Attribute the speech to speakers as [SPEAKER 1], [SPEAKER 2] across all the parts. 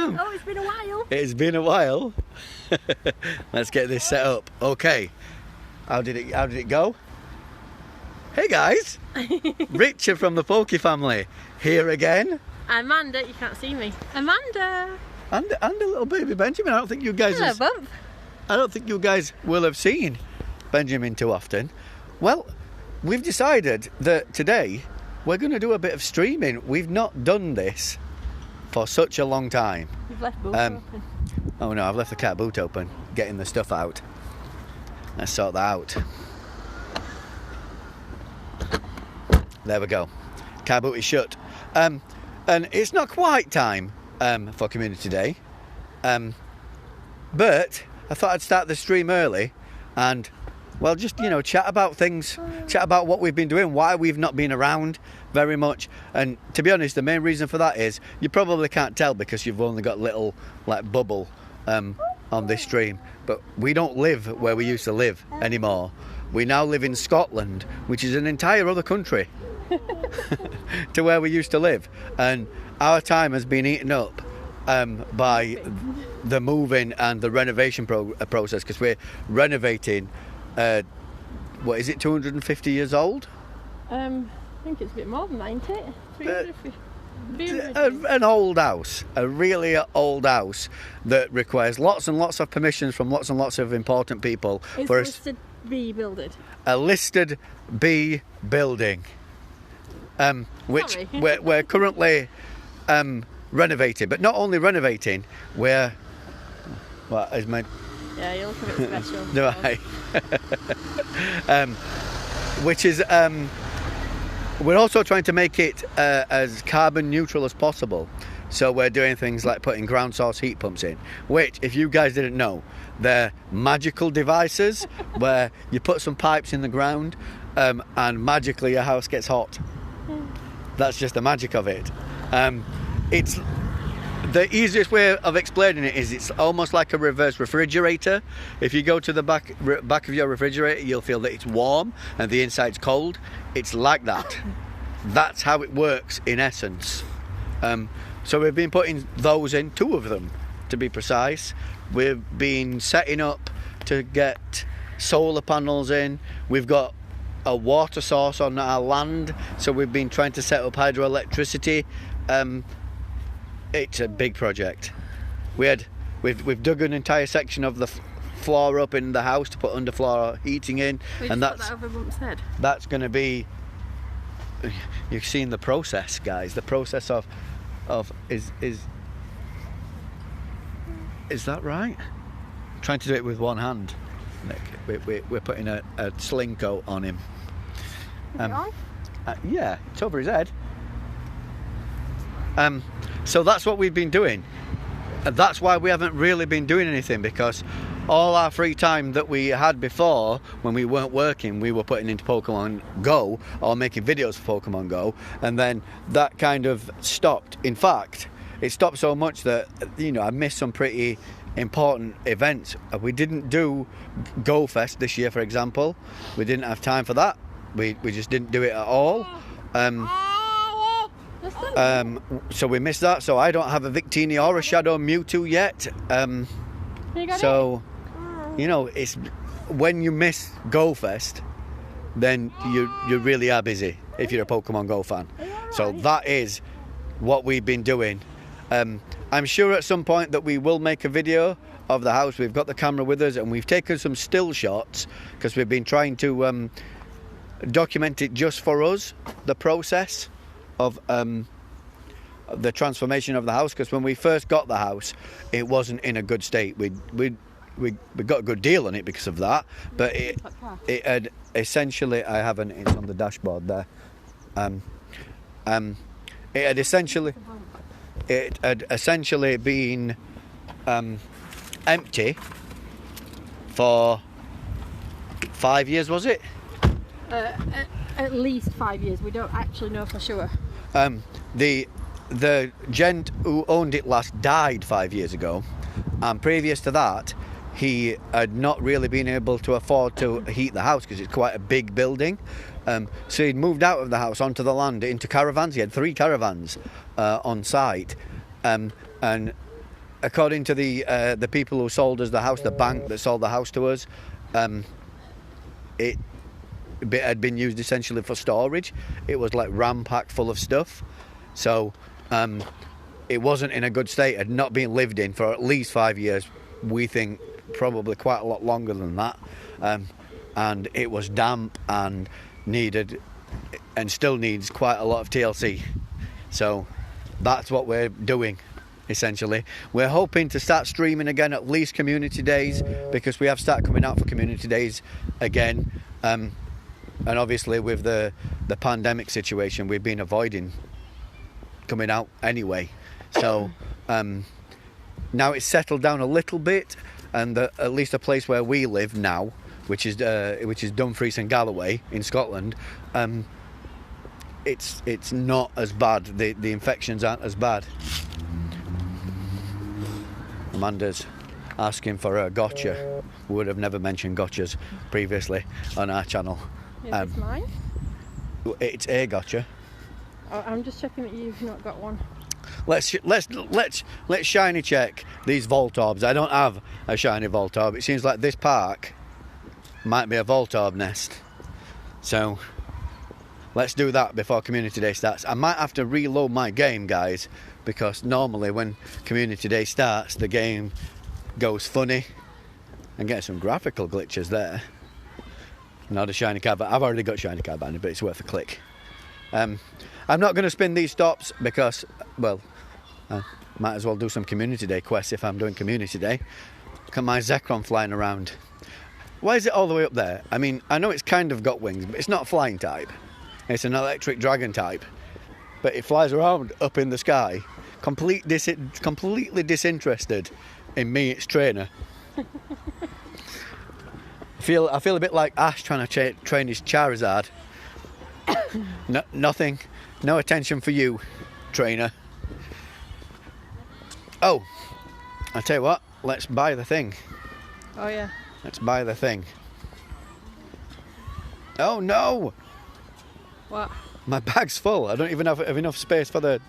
[SPEAKER 1] am.
[SPEAKER 2] Oh, it's been a while.
[SPEAKER 1] It's been a while. Let's get this set up. Okay. How did it go? Hey guys. Richard from the Poke family here again.
[SPEAKER 2] Amanda, you can't see me. Amanda.
[SPEAKER 1] And a little baby Benjamin. I don't think you guys will have seen Benjamin too often. Well, we've decided that today we're going to do a bit of streaming. We've not done this for such a long time.
[SPEAKER 2] You've left boot open.
[SPEAKER 1] Oh no, I've left the cat boot open, getting the stuff out. Let's sort that out. There we go. Car boot is shut. And it's not quite time for Community Day. But I thought I'd start the stream early and, well, just, chat about things, chat about what we've been doing, why we've not been around very much. And to be honest, the main reason for that is you probably can't tell because you've only got little, bubble on this stream. But we don't live where we used to live anymore. We now live in Scotland, which is an entire other country to where we used to live. And our time has been eaten up by the moving and the renovation process, because we're renovating, 250 years old?
[SPEAKER 2] I think it's a bit more than 90. 350.
[SPEAKER 1] An old house, a really old house that requires lots and lots of permissions from lots and lots of important people.
[SPEAKER 2] It's
[SPEAKER 1] for
[SPEAKER 2] listed B building.
[SPEAKER 1] A listed B building, which we're currently renovating, but not only renovating, we're... What is my...
[SPEAKER 2] Yeah, you look a bit special.
[SPEAKER 1] Do I? Which is... we're also trying to make it as carbon neutral as possible. So we're doing things like putting ground source heat pumps in, which, if you guys didn't know, they're magical devices where you put some pipes in the ground and magically your house gets hot. That's just the magic of it. It's the easiest way of explaining it is it's almost like a reverse refrigerator. If you go to the back of your refrigerator, you'll feel that it's warm and the inside's cold. It's like that. That's how it works in essence. So we've been putting those in, 2 of them to be precise. We've been setting up to get solar panels in. We've got a water source on our land, so we've been trying to set up hydroelectricity. It's a big project. We've dug an entire section of the floor up in the house to put underfloor heating in, and that's
[SPEAKER 2] over Bump's head.
[SPEAKER 1] That's going to be. You've seen the process, guys. The process of is that right? I'm trying to do it with one hand, Nick. We're putting a sling coat on him. Yeah, it's over his head. So that's what we've been doing. And that's why we haven't really been doing anything, because all our free time that we had before, when we weren't working, we were putting into Pokemon Go or making videos for Pokemon Go, and then that kind of stopped. In fact, it stopped so much that, I missed some pretty important events. We didn't do Go Fest this year, for example. We didn't have time for that. We just didn't do it at all. So we missed that. So I don't have a Victini or a Shadow Mewtwo yet. It's when you miss Go Fest, then you really are busy if you're a Pokemon Go fan. So that is what we've been doing. I'm sure at some point that we will make a video of the house. We've got the camera with us and we've taken some still shots because we've been trying to document it just for us, the process of the transformation of the house, because when we first got the house it wasn't in a good state. We got a good deal on it because of that, but it had essentially, it's on the dashboard there, it had essentially been empty for 5 years, was it?
[SPEAKER 2] At least 5 years. We don't actually know for sure.
[SPEAKER 1] The gent who owned it last died 5 years ago, and previous to that he had not really been able to afford to heat the house because it's quite a big building. So he'd moved out of the house onto the land into caravans. He had 3 caravans on site, and according to the people who sold us the house, the bank that sold the house to us, it had been used essentially for storage. It was like ram-packed full of stuff. So it wasn't in a good state. It had not been lived in for at least 5 years. We think probably quite a lot longer than that. And it was damp and needed, and still needs, quite a lot of TLC. So that's what we're doing, essentially. We're hoping to start streaming again, at least community days, because we have started coming out for community days again. And obviously with the pandemic situation, we've been avoiding coming out anyway. So now it's settled down a little bit, and at least a place where we live now, which is Dumfries and Galloway in Scotland, it's not as bad. The infections aren't as bad. Amanda's asking for a gotcha. We would have never mentioned gotchas previously on our channel.
[SPEAKER 2] Is this mine?
[SPEAKER 1] It's a gotcha.
[SPEAKER 2] Oh, I'm just checking that you've not got one.
[SPEAKER 1] Let's shiny check these Voltorbs. I don't have a shiny Voltorb. It seems like this park might be a Voltorb nest. So let's do that before Community Day starts. I might have to reload my game, guys, because normally when Community Day starts, the game goes funny. And get some graphical glitches there. Not a shiny card, but I've already got shiny card banded, but it's worth a click. I'm not going to spin these stops because, well, I might as well do some Community Day quests if I'm doing Community Day. Look at my Zekrom flying around. Why is it all the way up there? I mean, I know it's kind of got wings, but it's not a flying type. It's an electric dragon type. But it flies around up in the sky, completely disinterested in me, its trainer. I feel a bit like Ash trying to train his Charizard. Nothing, no attention for you, trainer. Oh, I tell you what, let's buy the thing.
[SPEAKER 2] Oh yeah.
[SPEAKER 1] Let's buy the thing. Oh no!
[SPEAKER 2] What?
[SPEAKER 1] My bag's full. I don't even have enough space for the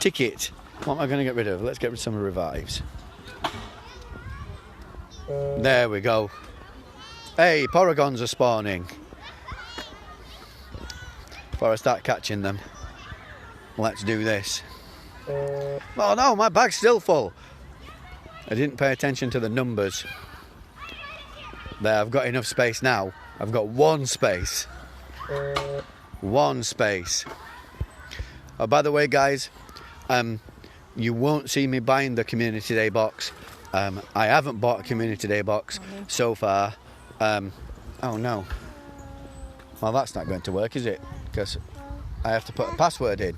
[SPEAKER 1] ticket. What am I going to get rid of? Let's get rid of some revives. There we go. Hey, Porygons are spawning. Before I start catching them, let's do this. Oh no, my bag's still full. I didn't pay attention to the numbers. There, I've got enough space now. I've got one space. One space. Oh, by the way, guys, you won't see me buying the Community Day box. I haven't bought a Community Day box so far. Oh no. Well, that's not going to work, is it? Because I have to put a password in.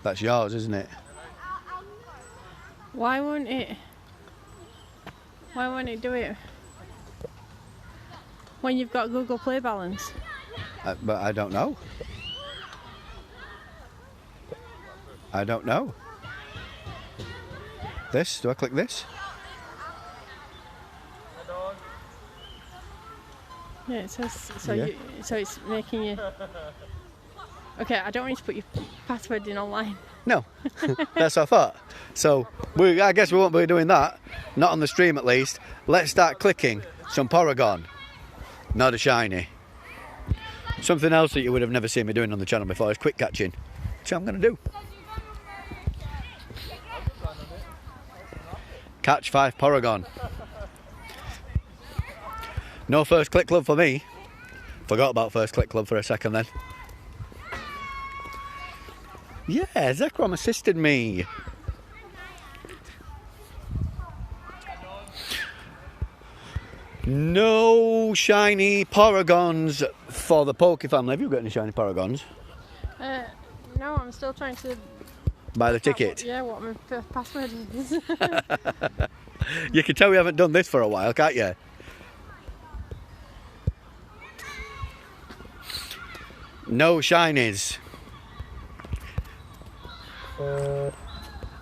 [SPEAKER 1] That's yours, isn't it?
[SPEAKER 2] Why won't it do it when you've got Google Play balance?
[SPEAKER 1] But I don't know. I don't know. This? Do I click this?
[SPEAKER 2] Yeah, it says so.
[SPEAKER 1] Yeah.
[SPEAKER 2] So it's making you. Okay, I don't want you to put your password in online.
[SPEAKER 1] No, that's what I thought. So I guess we won't be doing that. Not on the stream, at least. Let's start clicking some Porygon. Not a shiny. Something else that you would have never seen me doing on the channel before is quick catching. That's what I'm going to do. Catch 5 Porygon. No first click club for me. Forgot about first click club for a second then. Yeah, Zekrom assisted me. No shiny Porygons for the Poke family. Have you got any shiny Porygons?
[SPEAKER 2] No, I'm still trying to
[SPEAKER 1] Buy the ticket.
[SPEAKER 2] Yeah, what my password is.
[SPEAKER 1] You can tell we haven't done this for a while, can't you? No shinies.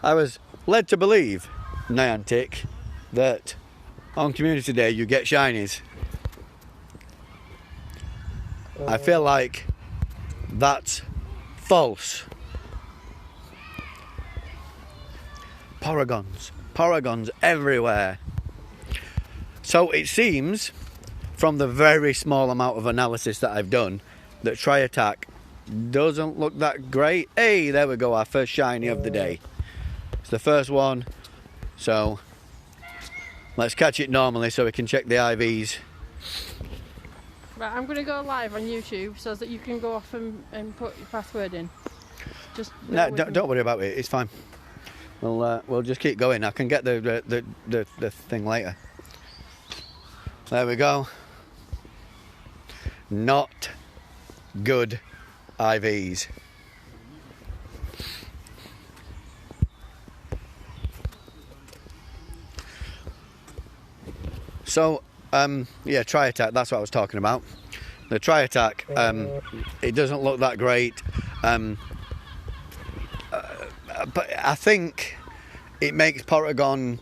[SPEAKER 1] I was led to believe, Niantic, that on Community Day you get shinies. I feel like that's false. Porygons everywhere. So it seems, from the very small amount of analysis that I've done, that Try Attack doesn't look that great. Hey, there we go, our first shiny of the day. It's the first one, so let's catch it normally so we can check the IVs.
[SPEAKER 2] Right, I'm going to go live on YouTube so that you can go off and put your password in. Just
[SPEAKER 1] No, don't worry about it, it's fine. We'll just keep going. I can get the thing later. There we go. Not good IVs. So, yeah, Try Attack, that's what I was talking about. The Try Attack, it doesn't look that great. But I think it makes Porygon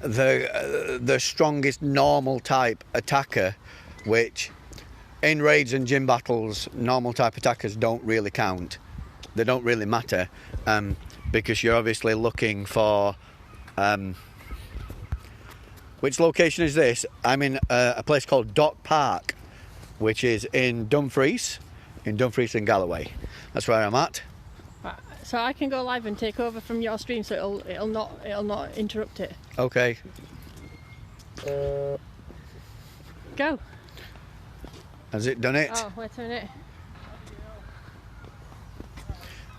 [SPEAKER 1] the strongest normal type attacker, which in raids and gym battles, normal type attackers don't really count. They don't really matter, because you're obviously looking for... which location is this? I'm in a place called Dock Park, which is in Dumfries and Galloway. That's where I'm at.
[SPEAKER 2] Right, so I can go live and take over from your stream, so it'll not interrupt it.
[SPEAKER 1] Okay.
[SPEAKER 2] Go.
[SPEAKER 1] Has it done it?
[SPEAKER 2] Oh, wait a minute.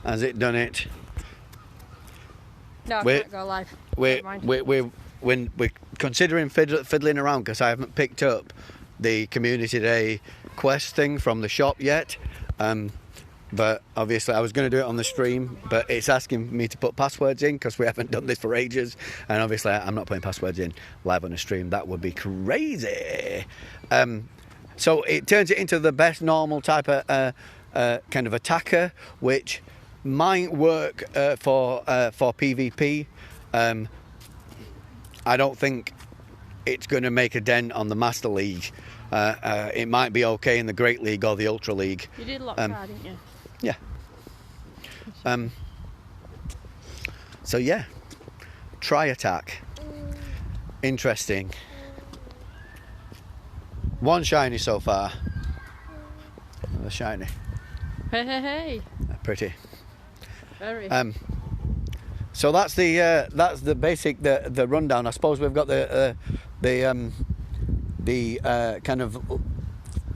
[SPEAKER 1] Has it done it?
[SPEAKER 2] No, I can't go live.
[SPEAKER 1] We're considering fiddling around because I haven't picked up the Community Day quest thing from the shop yet. But obviously I was going to do it on the stream, but it's asking me to put passwords in because we haven't done this for ages, and obviously I'm not putting passwords in live on the stream. That would be crazy. So it turns it into the best normal type of kind of attacker, which might work for PvP. I don't think it's going to make a dent on the Master League. It might be okay in the Great League or the Ultra League.
[SPEAKER 2] You did lock card, didn't you?
[SPEAKER 1] Yeah. So yeah, Try Attack. Interesting. One shiny so far. Another shiny.
[SPEAKER 2] Hey.
[SPEAKER 1] Pretty.
[SPEAKER 2] Very.
[SPEAKER 1] So that's the basic the rundown. I suppose we've got the kind of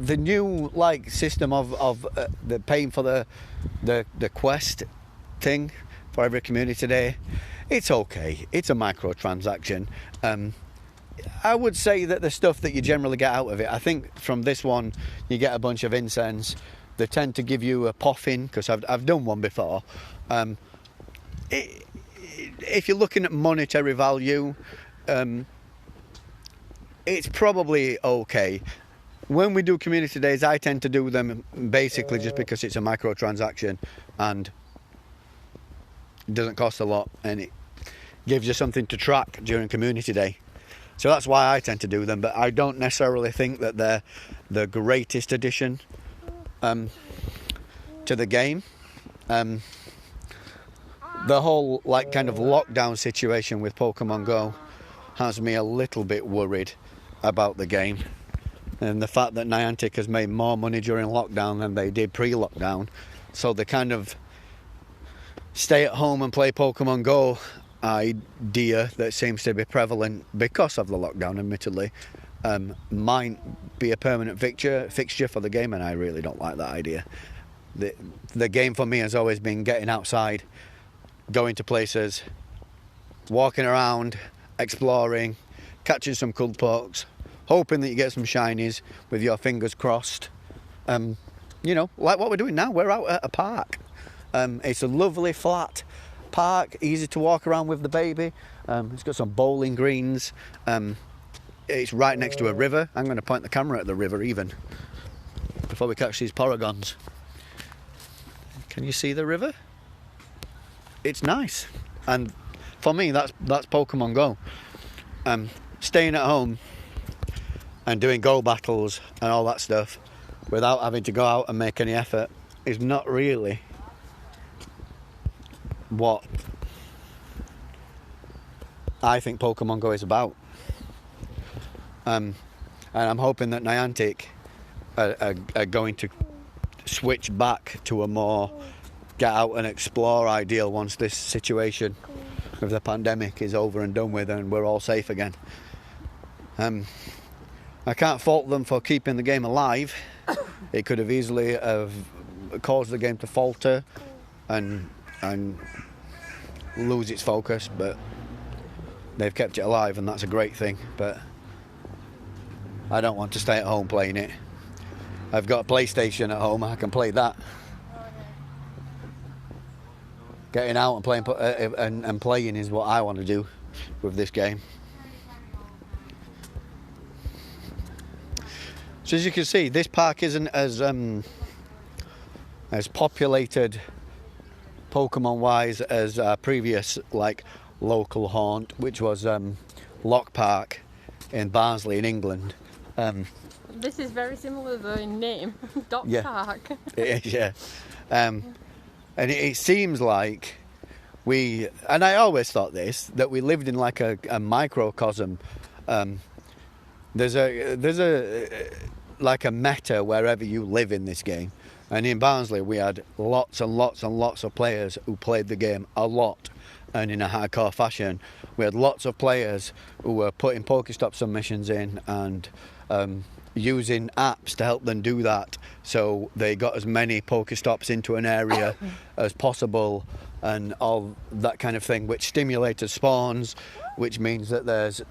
[SPEAKER 1] the new like system of the paying for the quest thing for every Community Day. It's okay. It's a microtransaction. I would say that the stuff that you generally get out of it, I think from this one you get a bunch of incense. They tend to give you a poffin because I've done one before. If you're looking at monetary value, it's probably okay. When we do Community Days, I tend to do them basically just because it's a microtransaction and it doesn't cost a lot and it gives you something to track during Community Day. So that's why I tend to do them, but I don't necessarily think that they're the greatest addition to the game. The whole like kind of lockdown situation with Pokemon Go has me a little bit worried about the game, and the fact that Niantic has made more money during lockdown than they did pre-lockdown, so the kind of stay at home and play Pokemon Go idea that seems to be prevalent because of the lockdown, admittedly, might be a permanent fixture for the game, and I really don't like that idea. The game for me has always been getting outside, going to places, walking around, exploring, catching some cool pokes, hoping that you get some shinies with your fingers crossed. You know, like what we're doing now. We're out at a park. It's a lovely flat park, easy to walk around with the baby. It's got some bowling greens. It's right next to a river. I'm going to point the camera at the river even before we catch these Porygons. Can you see the river? It's nice, and for me that's Pokemon Go. Staying at home and doing Go battles and all that stuff without having to go out and make any effort is not really what I think Pokemon Go is about. And I'm hoping that Niantic are going to switch back to a more get out and explore ideal once this situation with the pandemic is over and done with and we're all safe again. I can't fault them for keeping the game alive. It could have easily have caused the game to falter and lose its focus, but they've kept it alive, and that's a great thing. But I don't want to stay at home playing it. I've got a PlayStation at home, I can play that. Getting out and playing and playing is what I want to do with this game. So as you can see, this park isn't as populated Pokemon-wise as our previous local haunt, which was Lock Park in Barnsley in England.
[SPEAKER 2] This is very similar though in name, Dock Park.
[SPEAKER 1] It is, yeah. And it seems like and I always thought this, that we lived in like a microcosm. There's a like a meta wherever you live in this game. And in Barnsley we had lots and lots and lots of players who played the game a lot and in a hardcore fashion. We had lots of players who were putting Pokestop submissions in and using apps to help them do that, so they got as many Pokestops into an area as possible and all that kind of thing, which stimulated spawns, which means that there's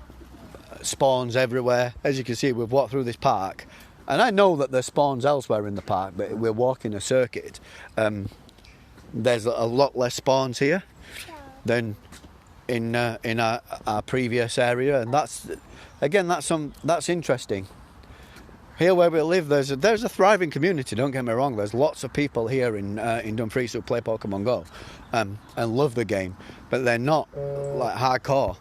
[SPEAKER 1] spawns everywhere. As you can see, we've walked through this park, and I know that there's spawns elsewhere in the park, but we're walking a circuit. There's a lot less spawns here than in our previous area, and that's interesting. Here where we live, there's a thriving community, don't get me wrong. There's lots of people here in Dumfries who play Pokemon Go and love the game, but they're not like hardcore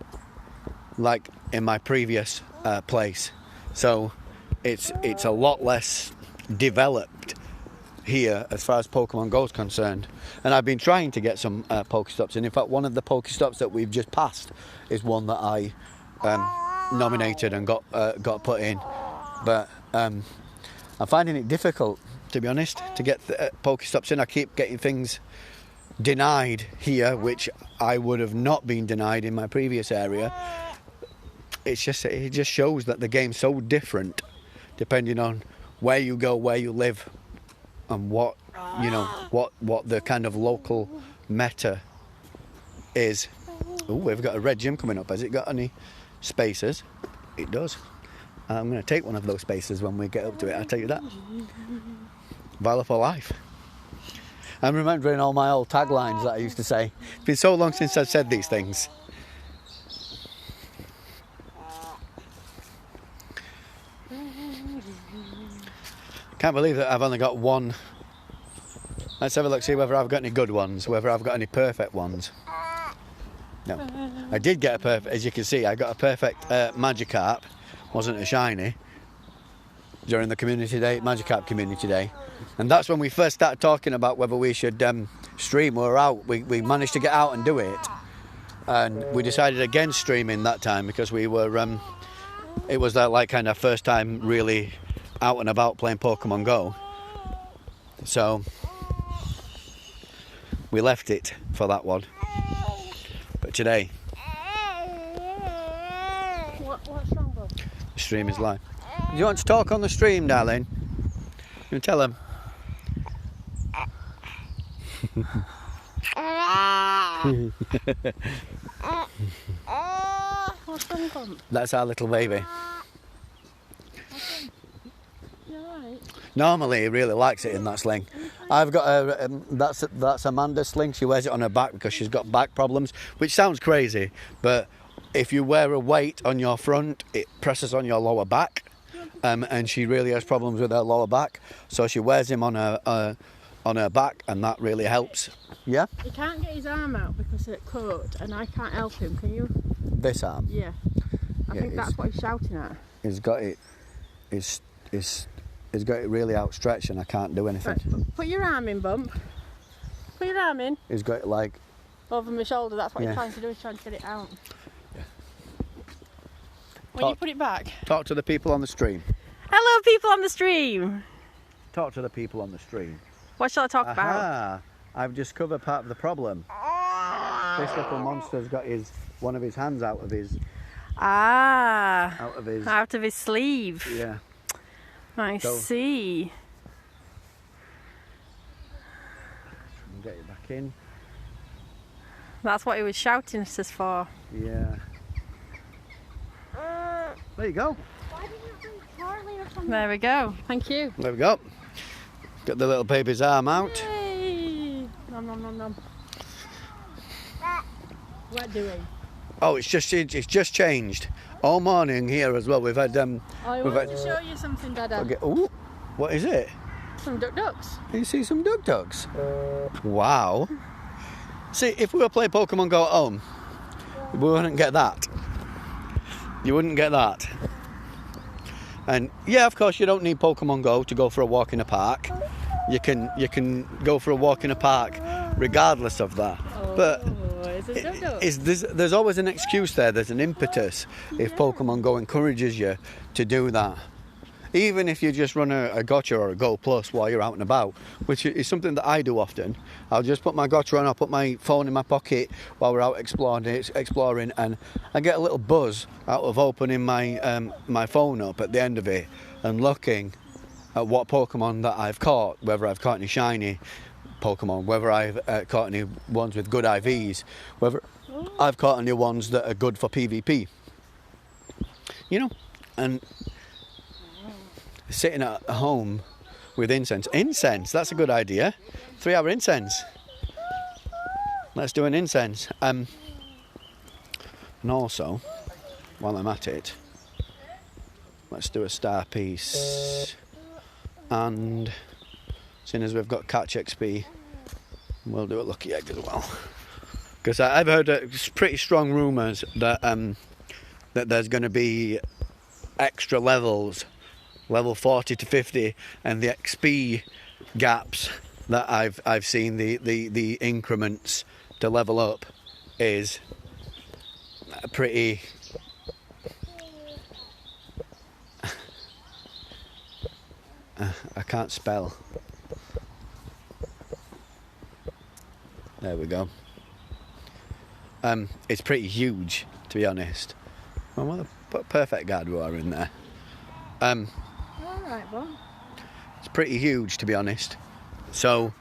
[SPEAKER 1] like in my previous place. So it's a lot less developed here as far as Pokemon Go is concerned. And I've been trying to get some Pokestops, and in fact one of the Pokestops that we've just passed is one that I nominated and got put in. But I'm finding it difficult, to be honest, to get Pokestops in. I keep getting things denied here, which I would have not been denied in my previous area. It just shows that the game's so different depending on where you go, where you live, and what the kind of local meta is. Oh, we've got a red gym coming up. Has it got any spaces? It does. I'm going to take one of those spaces when we get up to it, I'll tell you that. Valor for life. I'm remembering all my old taglines that I used to say. It's been so long since I've said these things. Can't believe that I've only got one. Let's have a look, see whether I've got any good ones, whether I've got any perfect ones. No. I did get a perfect, as you can see, I got a perfect Magikarp. Wasn't a shiny during the community day, Magikarp community day, and that's when we first started talking about whether we should stream. We were out, we managed to get out and do it, and we decided against streaming that time because we were it was that like kind of first time really out and about playing Pokemon Go, so we left it for that one. But today
[SPEAKER 2] What's wrong, Bob?
[SPEAKER 1] the stream is live. Do you want to talk on the stream, darling? You tell them.
[SPEAKER 2] What's wrong, Bob?
[SPEAKER 1] That's our little baby.
[SPEAKER 2] You alright?
[SPEAKER 1] Normally he really likes it in that sling. I've got a that's Amanda's sling. She wears it on her back because she's got back problems, which sounds crazy, but if you wear a weight on your front, it presses on your lower back, and she really has problems with her lower back, so she wears him on her back, and that really helps. Yeah?
[SPEAKER 2] He can't get his arm out because of the coat, and I can't help him. Can you?
[SPEAKER 1] This arm?
[SPEAKER 2] Yeah. I think that's what he's shouting at.
[SPEAKER 1] He's got it. He's got it really outstretched, and I can't do anything.
[SPEAKER 2] Right, put your arm in, Bump. Put your arm in.
[SPEAKER 1] He's got it like
[SPEAKER 2] over my shoulder. That's what he's trying to do. He's trying to get it out.
[SPEAKER 1] Yeah.
[SPEAKER 2] When you put it back.
[SPEAKER 1] Talk to the people on the stream.
[SPEAKER 2] Hello, people on the stream.
[SPEAKER 1] Talk to the people on the stream.
[SPEAKER 2] What shall I talk about?
[SPEAKER 1] I've discovered part of the problem. This little monster's got one of his hands out of his
[SPEAKER 2] sleeve.
[SPEAKER 1] Yeah.
[SPEAKER 2] I see.
[SPEAKER 1] Get it back in.
[SPEAKER 2] That's what he was shouting at us for.
[SPEAKER 1] Yeah. There you go.
[SPEAKER 2] There we go. Thank you.
[SPEAKER 1] There we go. Got the little baby's arm out.
[SPEAKER 2] Yay! Nom nom nom nom. What doing?
[SPEAKER 1] Oh, it's just changed. All morning here as well. We've had
[SPEAKER 2] I want to show you something, Dada.
[SPEAKER 1] Okay. Ooh, what is it?
[SPEAKER 2] Some ducks.
[SPEAKER 1] You see some ducks? Wow. See, if we were playing Pokemon Go at home, we wouldn't get that. You wouldn't get that. And yeah, of course, you don't need Pokemon Go to go for a walk in a park. You can go for a walk in a park regardless of that. But there's always an excuse there. There's an impetus if Pokemon Go encourages you to do that. Even if you just run a gotcha or a Go Plus while you're out and about, which is something that I do often. I'll just put my gotcha on, I'll put my phone in my pocket while we're out exploring, and I get a little buzz out of opening my phone up at the end of it and looking at what Pokemon that I've caught, whether I've caught any shiny Pokemon, whether I've caught any ones with good IVs, whether I've caught any ones that are good for PvP. You know, and sitting at home with incense. Incense, that's a good idea. 3-hour incense. Let's do an incense. And also, while I'm at it, let's do a star piece. And seeing as we've got catch XP, we'll do a lucky egg as well. Because I've heard pretty strong rumours that that there's going to be extra levels, level 40 to 50, and the XP gaps that I've seen, the increments to level up is pretty I can't spell. There we go. It's pretty huge, to be honest. Well, what a perfect guard we are in there.
[SPEAKER 2] Alright, Bob.
[SPEAKER 1] It's pretty huge, to be honest. So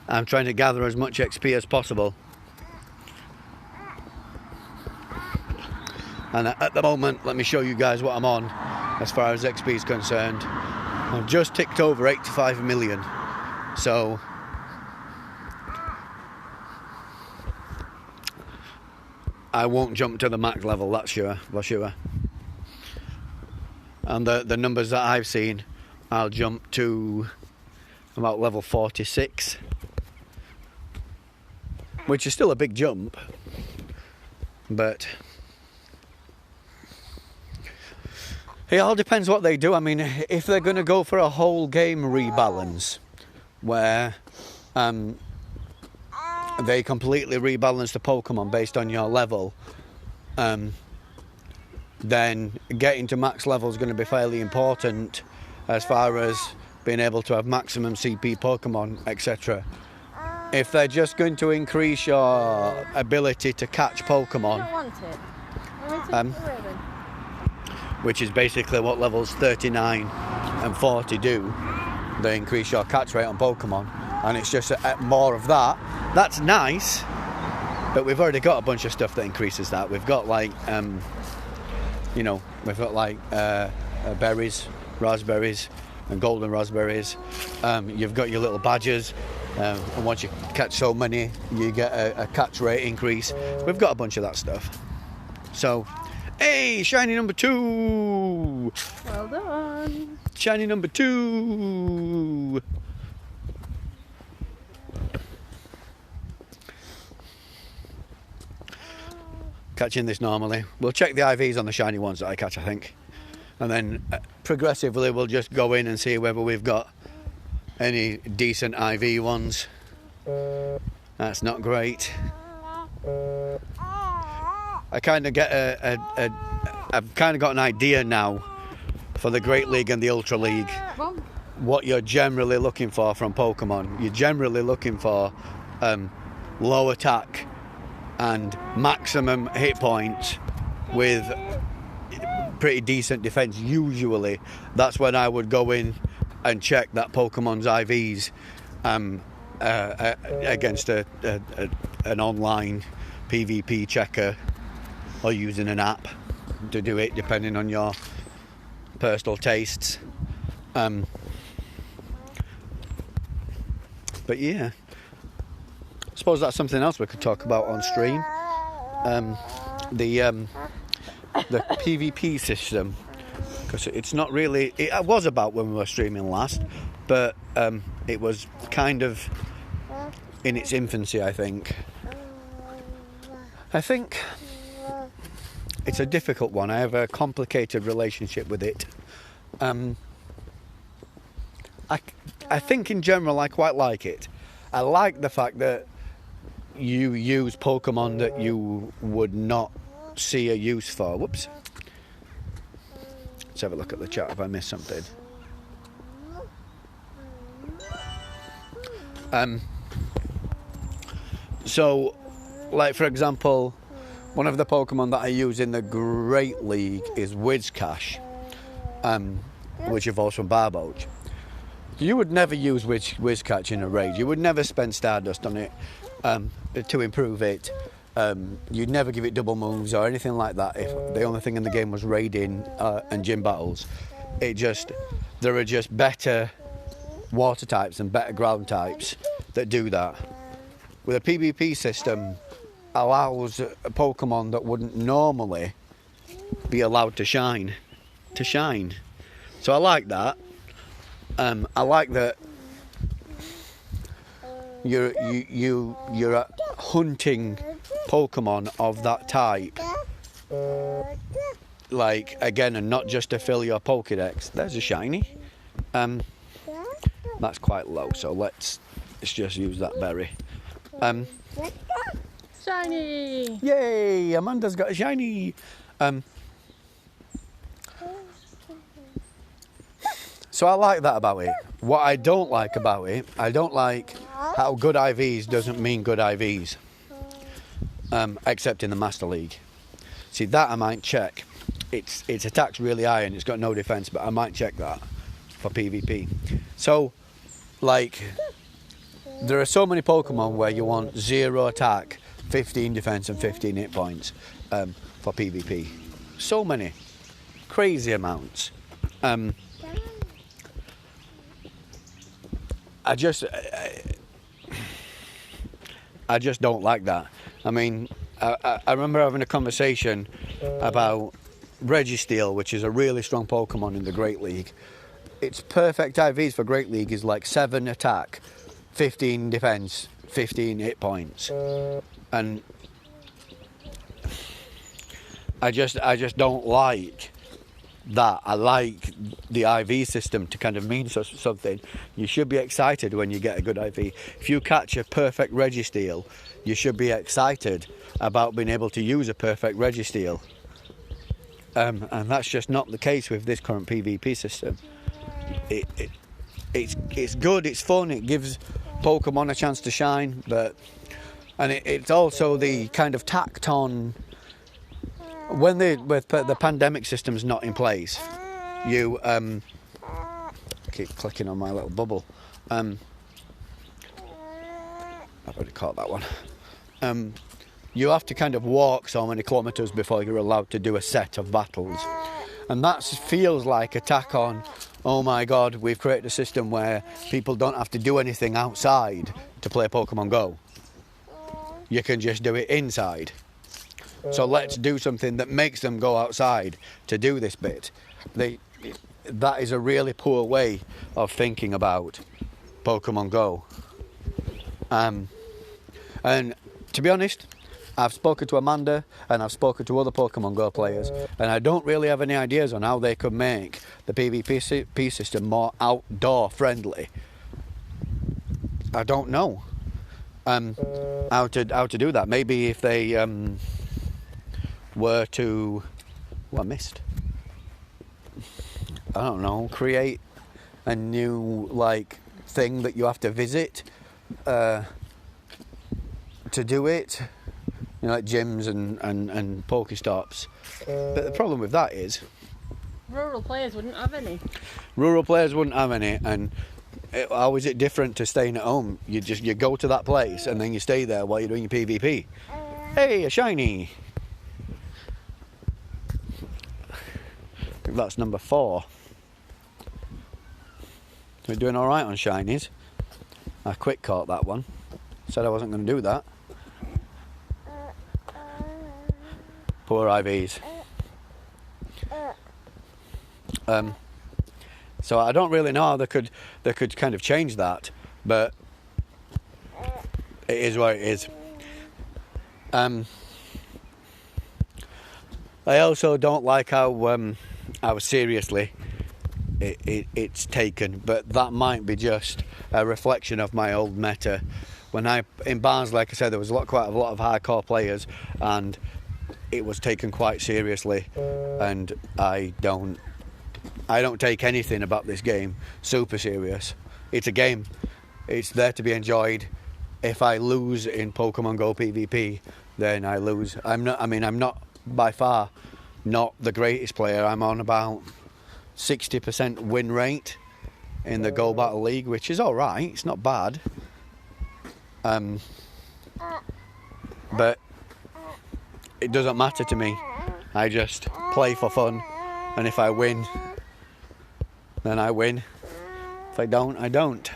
[SPEAKER 1] I'm trying to gather as much XP as possible. And at the moment, let me show you guys what I'm on as far as XP is concerned. I've just ticked over 85 million. So I won't jump to the max level, that's sure, for sure. And the numbers that I've seen, I'll jump to about level 46, which is still a big jump, but it all depends what they do. I mean, if they're going to go for a whole game rebalance, where they completely rebalance the Pokemon based on your level, then getting to max level is going to be fairly important as far as being able to have maximum CP Pokemon, etc. If they're just going to increase your ability to catch Pokemon,
[SPEAKER 2] I don't want it. I want it
[SPEAKER 1] which is basically what levels 39 and 40 do, they increase your catch rate on Pokemon, and it's just more of that. That's nice, but we've already got a bunch of stuff that increases that. We've got like you know, we've got like berries, raspberries and golden raspberries. You've got your little badges, and once you catch so many you get a catch rate increase. We've got a bunch of that stuff. So hey, shiny number 2!
[SPEAKER 2] Well done.
[SPEAKER 1] Shiny number 2! Catching this normally. We'll check the IVs on the shiny ones that I catch, I think. And then progressively we'll just go in and see whether we've got any decent IV ones. That's not great. I kind of get a I've kind of got an idea now for the Great League and the Ultra League. What you're generally looking for from Pokemon. You're generally looking for low attack and maximum hit points with pretty decent defense. Usually that's when I would go in and check that Pokemon's IVs against an online PvP checker, or using an app to do it, depending on your personal tastes. But yeah, I suppose that's something else we could talk about on stream. The PvP system, because it's not really, it was about when we were streaming last, but it was kind of in its infancy. I think it's a difficult one. I have a complicated relationship with it. I think in general I quite like it. I like the fact that you use Pokemon that you would not see a use for. Whoops. Let's have a look at the chat if I missed something. So, like for example, one of the Pokemon that I use in the Great League is Whiscash, which evolves from Barboach. You would never use Whiscash in a raid. You would never spend Stardust on it to improve it. You'd never give it double moves or anything like that if the only thing in the game was raiding and gym battles. There are just better water types and better ground types that do that. With a PvP system, allows a Pokemon that wouldn't normally be allowed to shine. So I like that. I like that you're hunting Pokemon of that type, like again, and not just to fill your Pokédex. There's a shiny. That's quite low, so let's just use that berry.
[SPEAKER 2] Shiny!
[SPEAKER 1] Yay! Amanda's got a shiny. So I like that about it. What I don't like about it, I don't like how good IVs doesn't mean good IVs. Except in the Master League. See, that I might check. Its attack's really high and it's got no defense, but I might check that for PvP. So, like, there are so many Pokemon where you want 0 attack, 15 defense and 15 hit points for PvP. So many. Crazy amounts. I just don't like that. I mean, I remember having a conversation about Registeel, which is a really strong Pokemon in the Great League. Its perfect IVs for Great League is like 7 attack, 15 defense, 15 hit points. And I just don't like that. I like the IV system to kind of mean something. You should be excited when you get a good IV. If you catch a perfect Registeel, you should be excited about being able to use a perfect Registeel. And that's just not the case with this current PvP system. It's good, it's fun, it gives Pokemon a chance to shine, and it's also the kind of tacked on. When the pandemic system's not in place, you keep clicking on my little bubble. I've already caught that one. You have to kind of walk so many kilometres before you're allowed to do a set of battles, and that feels like a tack on. Oh my God, we've created a system where people don't have to do anything outside to play Pokemon Go. You can just do it inside. So let's do something that makes them go outside to do this bit. That is a really poor way of thinking about Pokemon Go. And to be honest, I've spoken to Amanda and I've spoken to other Pokemon Go players, and I don't really have any ideas on how they could make the PvP system more outdoor friendly. I don't know how to do that. Maybe if they were to What I missed? I don't know. Create a new like thing that you have to visit to do it. You know, like gyms and Pokestops. But the problem with that is
[SPEAKER 2] rural players wouldn't have any.
[SPEAKER 1] Rural players wouldn't have any, and how is it different to staying at home? You go to that place and then you stay there while you're doing your PvP. Hey, a shiny! I think that's number 4. We're doing alright on shinies. I quick caught that one. Said I wasn't going to do that. Poor IVs. So I don't really know how they could kind of change that, but it is what it is. I also don't like how seriously it's taken, but that might be just a reflection of my old meta. When in Barnes, like I said, there was quite a lot of hardcore players, and it was taken quite seriously, and I don't take anything about this game super serious. It's a game. It's there to be enjoyed. If I lose in Pokemon Go PvP, then I lose. I'm not by far not the greatest player. I'm on about 60% win rate in the Go Battle League, which is alright. It's not bad. But it doesn't matter to me. I just play for fun, and if I win, then I win. If I don't, I don't.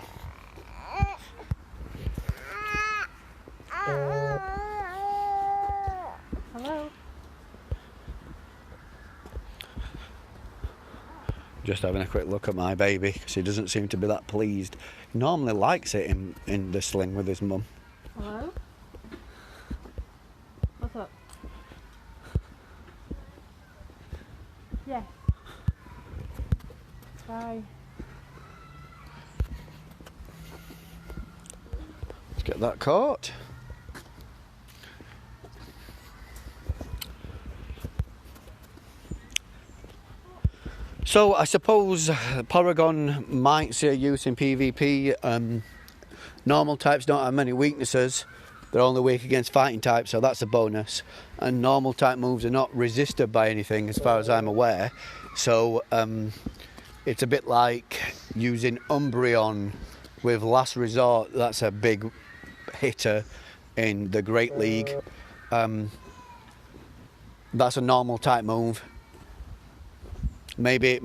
[SPEAKER 2] Hello?
[SPEAKER 1] Just having a quick look at my baby, because he doesn't seem to be that pleased. He normally likes it in the sling with his mum.
[SPEAKER 2] Hello? What's up? Yeah. Bye.
[SPEAKER 1] Let's get that caught. So I suppose Porygon might see a use in PvP. Normal types don't have many weaknesses. They're only weak against fighting types, so that's a bonus. And normal type moves are not resisted by anything as far as I'm aware. So it's a bit like using Umbreon with Last Resort. That's a big hitter in the Great League. That's a normal type move. Maybe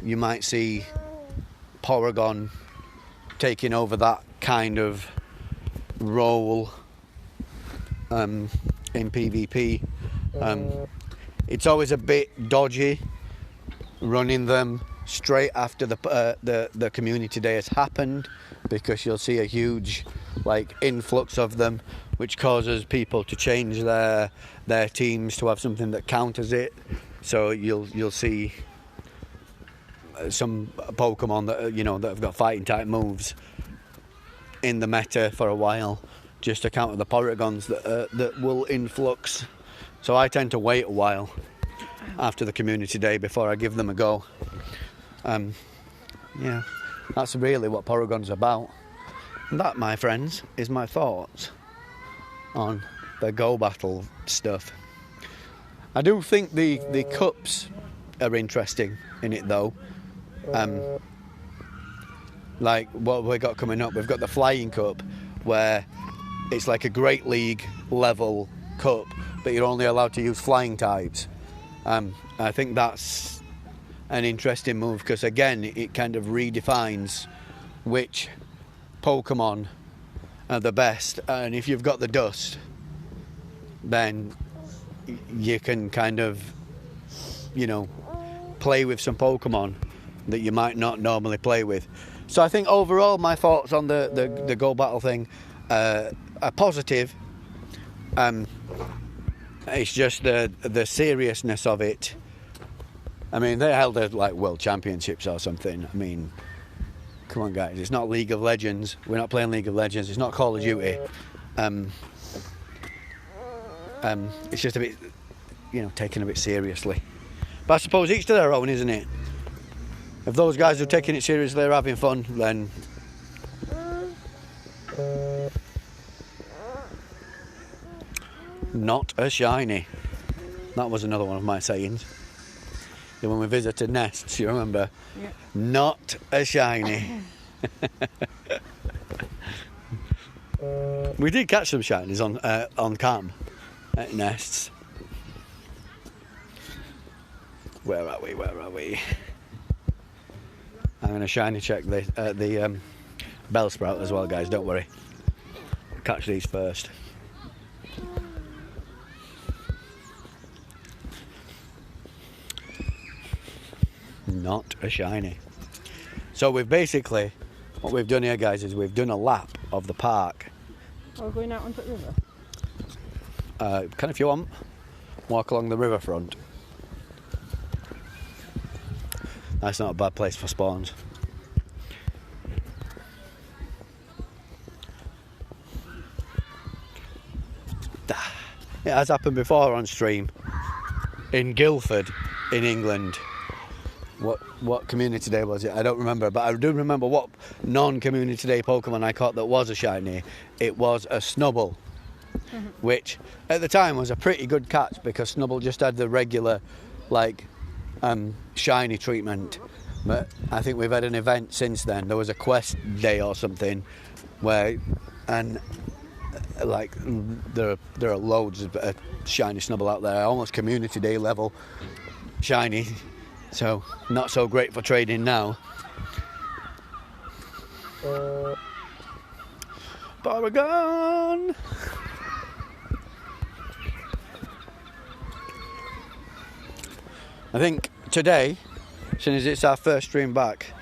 [SPEAKER 1] you might see Porygon taking over that kind of role in PvP. It's always a bit dodgy running them straight after the community day has happened, because you'll see a huge influx of them, which causes people to change their teams to have something that counters it. So you'll see some Pokemon that have got fighting type moves in the meta for a while, just to counter the Porygons that will influx. So I tend to wait a while after the community day before I give them a go. Yeah, that's really what Porygon's about. And that, my friends, is my thoughts on the Go Battle stuff. I do think the cups are interesting in it though. Like what we've got coming up, we've got the Flying Cup, where it's like a Great League level cup, but you're only allowed to use flying types. I think that's an interesting move, because again it kind of redefines which Pokemon are the best, and if you've got the dust, then you can kind of play with some Pokemon that you might not normally play with. So I think overall my thoughts on the Go Battle thing are positive. It's just the seriousness of it. I mean, they held world championships or something. I mean, come on guys, it's not League of Legends. We're not playing League of Legends. It's not Call of Duty. It's just a bit you know, taken a bit seriously. But I suppose each to their own, isn't it? If those guys are taking it seriously, they're having fun, then... Not a shiny. That was another one of my sayings. When we visited nests, you remember?
[SPEAKER 2] Yeah.
[SPEAKER 1] Not a shiny. We did catch some shinies on cam at nests. Where are we? Where are we? I'm going to shiny check the Bellsprout as well, guys. Don't worry. Catch these first. Not a shiny. So we've basically, what we've done here, guys, is we've done a lap of the park.
[SPEAKER 2] We're going out onto the river.
[SPEAKER 1] If you want, walk along the riverfront. That's not a bad place for spawns. It has happened before on stream in Guildford in England. What community day was it? I don't remember, but I do remember what non-community day Pokemon I caught that was a shiny. It was a Snubbull, which at the time was a pretty good catch because Snubbull just had the regular, like, shiny treatment. But I think we've had an event since then. There was a quest day or something where, and like there are loads of shiny Snubbull out there, almost community day level shiny. So, not so great for trading now. Porygon! I think today, since as it's our first stream back,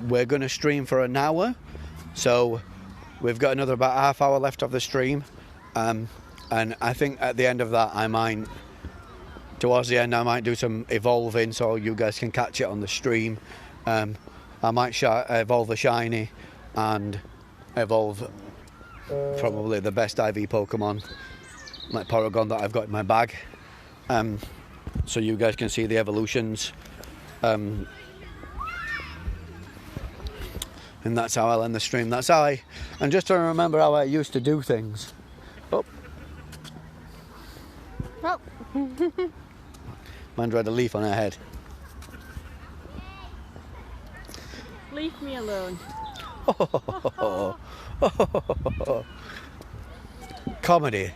[SPEAKER 1] we're going to stream for an hour. So, we've got another about half hour left of the stream. And I think at the end of that, towards the end, I might do some evolving so you guys can catch it on the stream. I might evolve a shiny and evolve probably the best IV Pokemon, like Porygon, that I've got in my bag. So you guys can see the evolutions. And that's how I'll end the stream. That's how and just to remember how I used to do things. Oh. Mandra had a leaf on her head.
[SPEAKER 2] Leave me alone.
[SPEAKER 1] Comedy.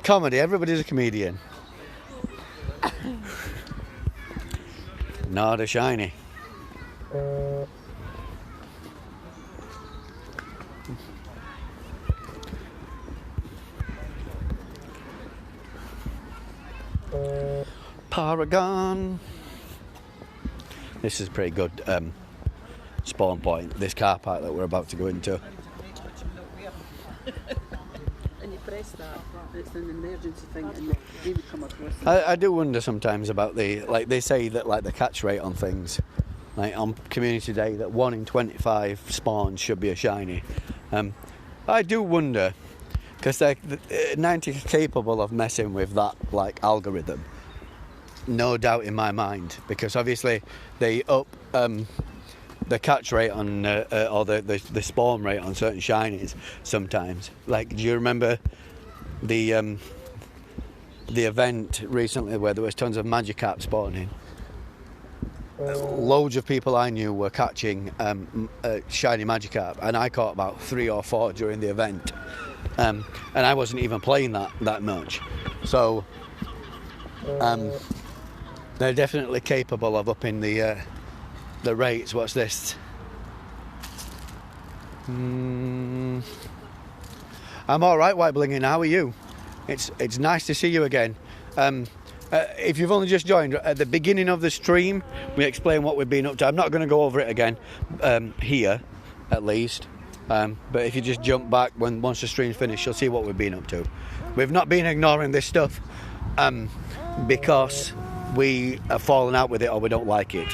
[SPEAKER 1] Comedy. Everybody's a comedian. Not a shiny. Porygon. This is a pretty good spawn point, this car park that we're about to go into.
[SPEAKER 3] And you press that, it's an emergency thing, and they would come across.
[SPEAKER 1] I do wonder sometimes about like they say that like the catch rate on things, like on community day, that 1 in 25 spawns should be a shiny. I do wonder, because they're 90 capable of messing with that like algorithm. No doubt in my mind, because obviously they up the catch rate on or the spawn rate on certain shinies sometimes. Like, do you remember the event recently where there was tons of Magikarp spawning? Loads of people I knew were catching shiny Magikarp, and I caught about 3 or 4 during the event, and I wasn't even playing that much. So they're definitely capable of upping the rates. What's this? I'm all right, White Blinging. How are you? It's nice to see you again. If you've only just joined, at the beginning of the stream, we explain what we've been up to. I'm not going to go over it again here, at least. But if you just jump back once the stream's finished, you'll see what we've been up to. We've not been ignoring this stuff because we have fallen out with it or we don't like it.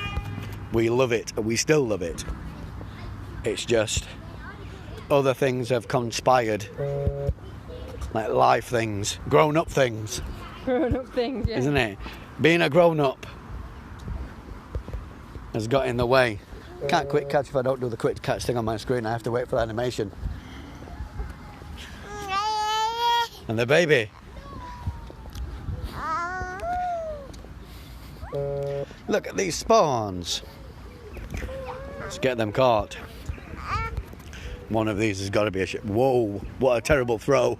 [SPEAKER 1] We love it, and we still love it. It's just other things have conspired, like life things, grown-up things,
[SPEAKER 2] grown-up things, yeah.
[SPEAKER 1] isn't it? Being a grown-up has got in the way. Can't quick catch if I don't do the quick catch thing on my screen. I have to wait for the animation. And the baby. Look at these spawns. Let's get them caught. One of these has got to be a ship. Whoa, what a terrible throw.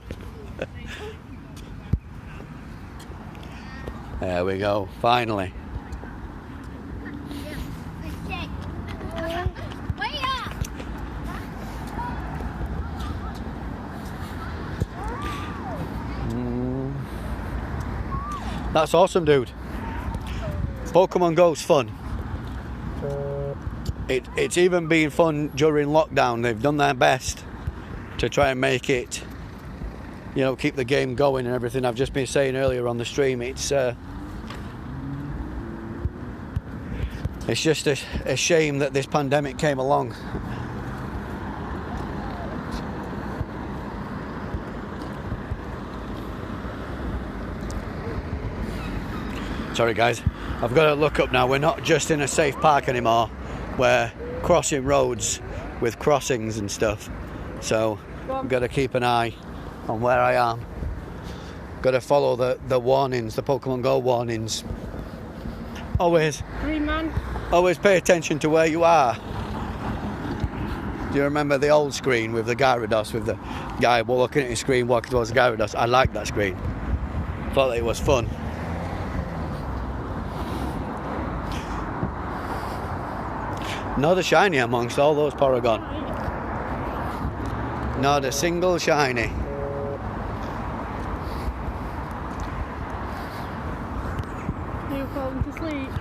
[SPEAKER 1] There we go, finally. That's awesome, dude. Pokemon Go's fun. It's even been fun during lockdown. They've done their best to try and make it, you know, keep the game going and everything. I've just been saying earlier on the stream, it's just a shame that this pandemic came along. Sorry guys, I've got to look up now. We're not just in a safe park anymore. We're crossing roads with crossings and stuff. So I've got to keep an eye on where I am. Got to follow the warnings, the Pokemon Go warnings. Always.
[SPEAKER 2] Green man.
[SPEAKER 1] Always pay attention to where you are. Do you remember the old screen with the Gyarados, with the guy looking at his screen, walking towards the Gyarados? I liked that screen. Thought that it was fun. Not a shiny amongst all those Porygon. Not a single shiny.
[SPEAKER 2] He'll falling to sleep.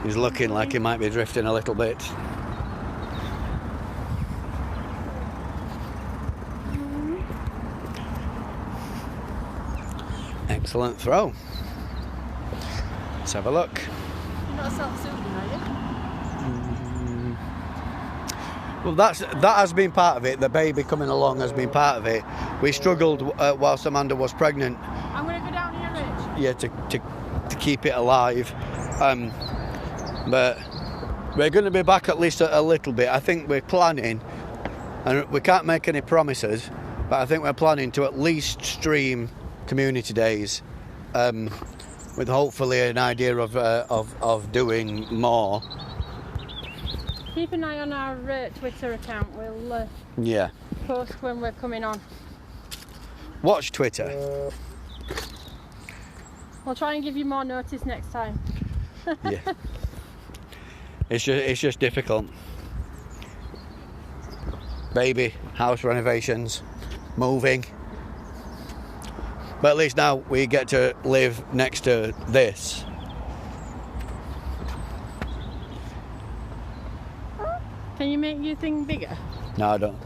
[SPEAKER 1] He's looking like he might be drifting a little bit. Excellent throw. Let's have a look.
[SPEAKER 2] You're not self-soothing, are you?
[SPEAKER 1] Well, that has been part of it. The baby coming along has been part of it. We struggled whilst Amanda was pregnant.
[SPEAKER 2] I'm going to go down here, Rich.
[SPEAKER 1] Yeah, to keep it alive. But we're going to be back at least a little bit. I think we're planning, and we can't make any promises, but I think we're planning to at least stream community days, with hopefully an idea of doing more.
[SPEAKER 2] Keep an eye on our Twitter account. We'll post when we're coming on.
[SPEAKER 1] Watch Twitter.
[SPEAKER 2] We'll try and give you more notice next time.
[SPEAKER 1] Yeah. It's just difficult. Baby, house renovations, moving. But at least now we get to live next to this.
[SPEAKER 2] Can you make your thing bigger?
[SPEAKER 1] No, I don't.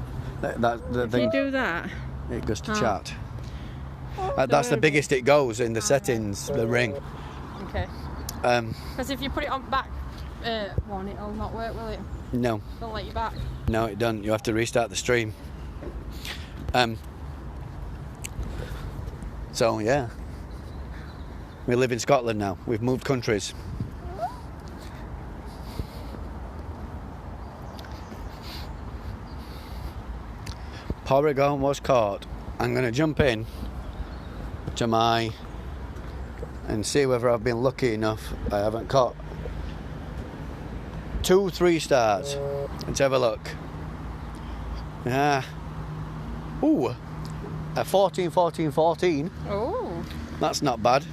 [SPEAKER 1] That's the thing.
[SPEAKER 2] You do that?
[SPEAKER 1] It goes to chat. That's the biggest it goes in the settings, the ring.
[SPEAKER 2] Okay. Because if you put it on back one, it'll not work, will it?
[SPEAKER 1] No.
[SPEAKER 2] Don't let you back.
[SPEAKER 1] No, it doesn't. You have to restart the stream. So yeah, we live in Scotland now. We've moved countries. Porygon was caught. I'm going to jump in to my and see whether I've been lucky enough. I haven't caught 2 3-stars. Let's have a look. Ooh, a 14, 14, 14.
[SPEAKER 2] Oh.
[SPEAKER 1] That's not bad.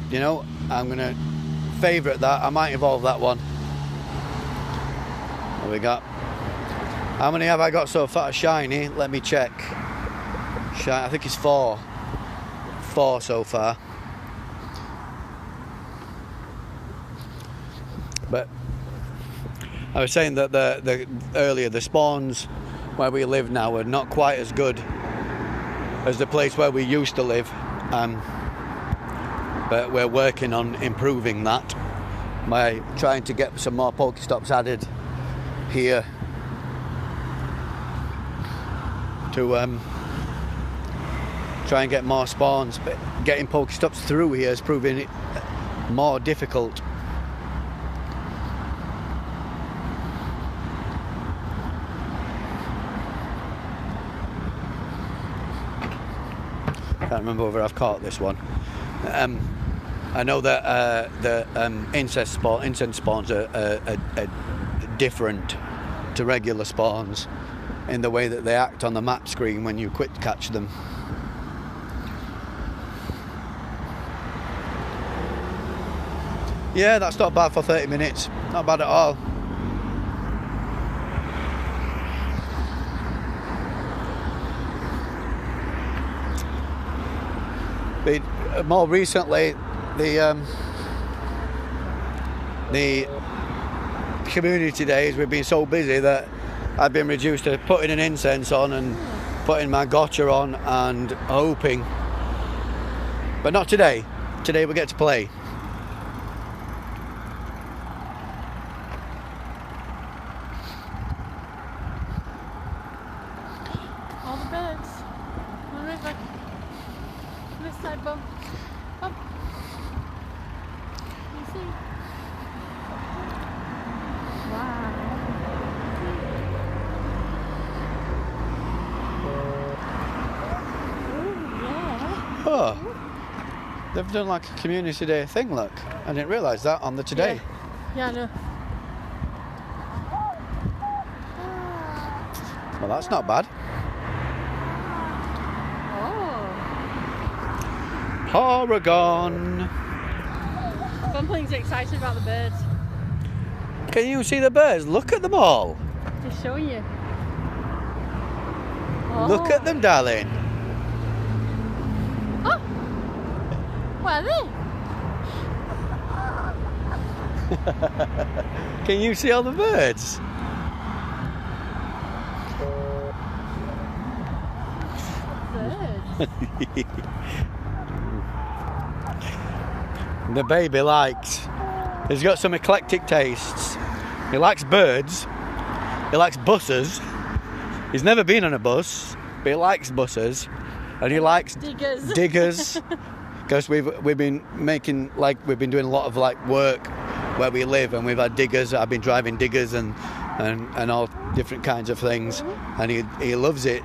[SPEAKER 1] You know, I'm going to favourite that. I might evolve that one. What we got? How many have I got so far? Shiny, let me check. I think it's 4. 4 so far. But I was saying that earlier the spawns where we live now are not quite as good as the place where we used to live. But we're working on improving that by trying to get some more Pokestops added here to try and get more spawns, but getting Pokestops through here is proving it more difficult. Can't remember whether I've caught this one. I know that the incense spawns are different to regular spawns in the way that they act on the map screen when you quick catch them. Yeah, that's not bad for 30 minutes. Not bad at all. But more recently, the community days, we've been so busy that I've been reduced to putting an incense on and putting my gotcha on and hoping. But not today. Today we get to play.
[SPEAKER 2] All the birds. On the river. This side, Bum. Bum. You see? Wow. Ooh, yeah.
[SPEAKER 1] Oh, they've done like a community day thing, look. I didn't realise that on the today.
[SPEAKER 2] Yeah, I know.
[SPEAKER 1] Well, that's not bad.
[SPEAKER 2] Oh.
[SPEAKER 1] Porygon.
[SPEAKER 2] Bumpling's excited about the birds.
[SPEAKER 1] Can you see the birds? Look at them all.
[SPEAKER 2] Just showing you. Oh.
[SPEAKER 1] Look at them, darling.
[SPEAKER 2] Oh! Where are they?
[SPEAKER 1] Can you see all the birds?
[SPEAKER 2] Birds.
[SPEAKER 1] The baby likes. He's got some eclectic tastes. He likes birds. He likes buses. He's never been on a bus, but he likes buses, and he likes diggers. Because we've been making, like, we've been doing a lot of like work where we live, and we've had diggers. I've been driving diggers and all different kinds of things, and he loves it.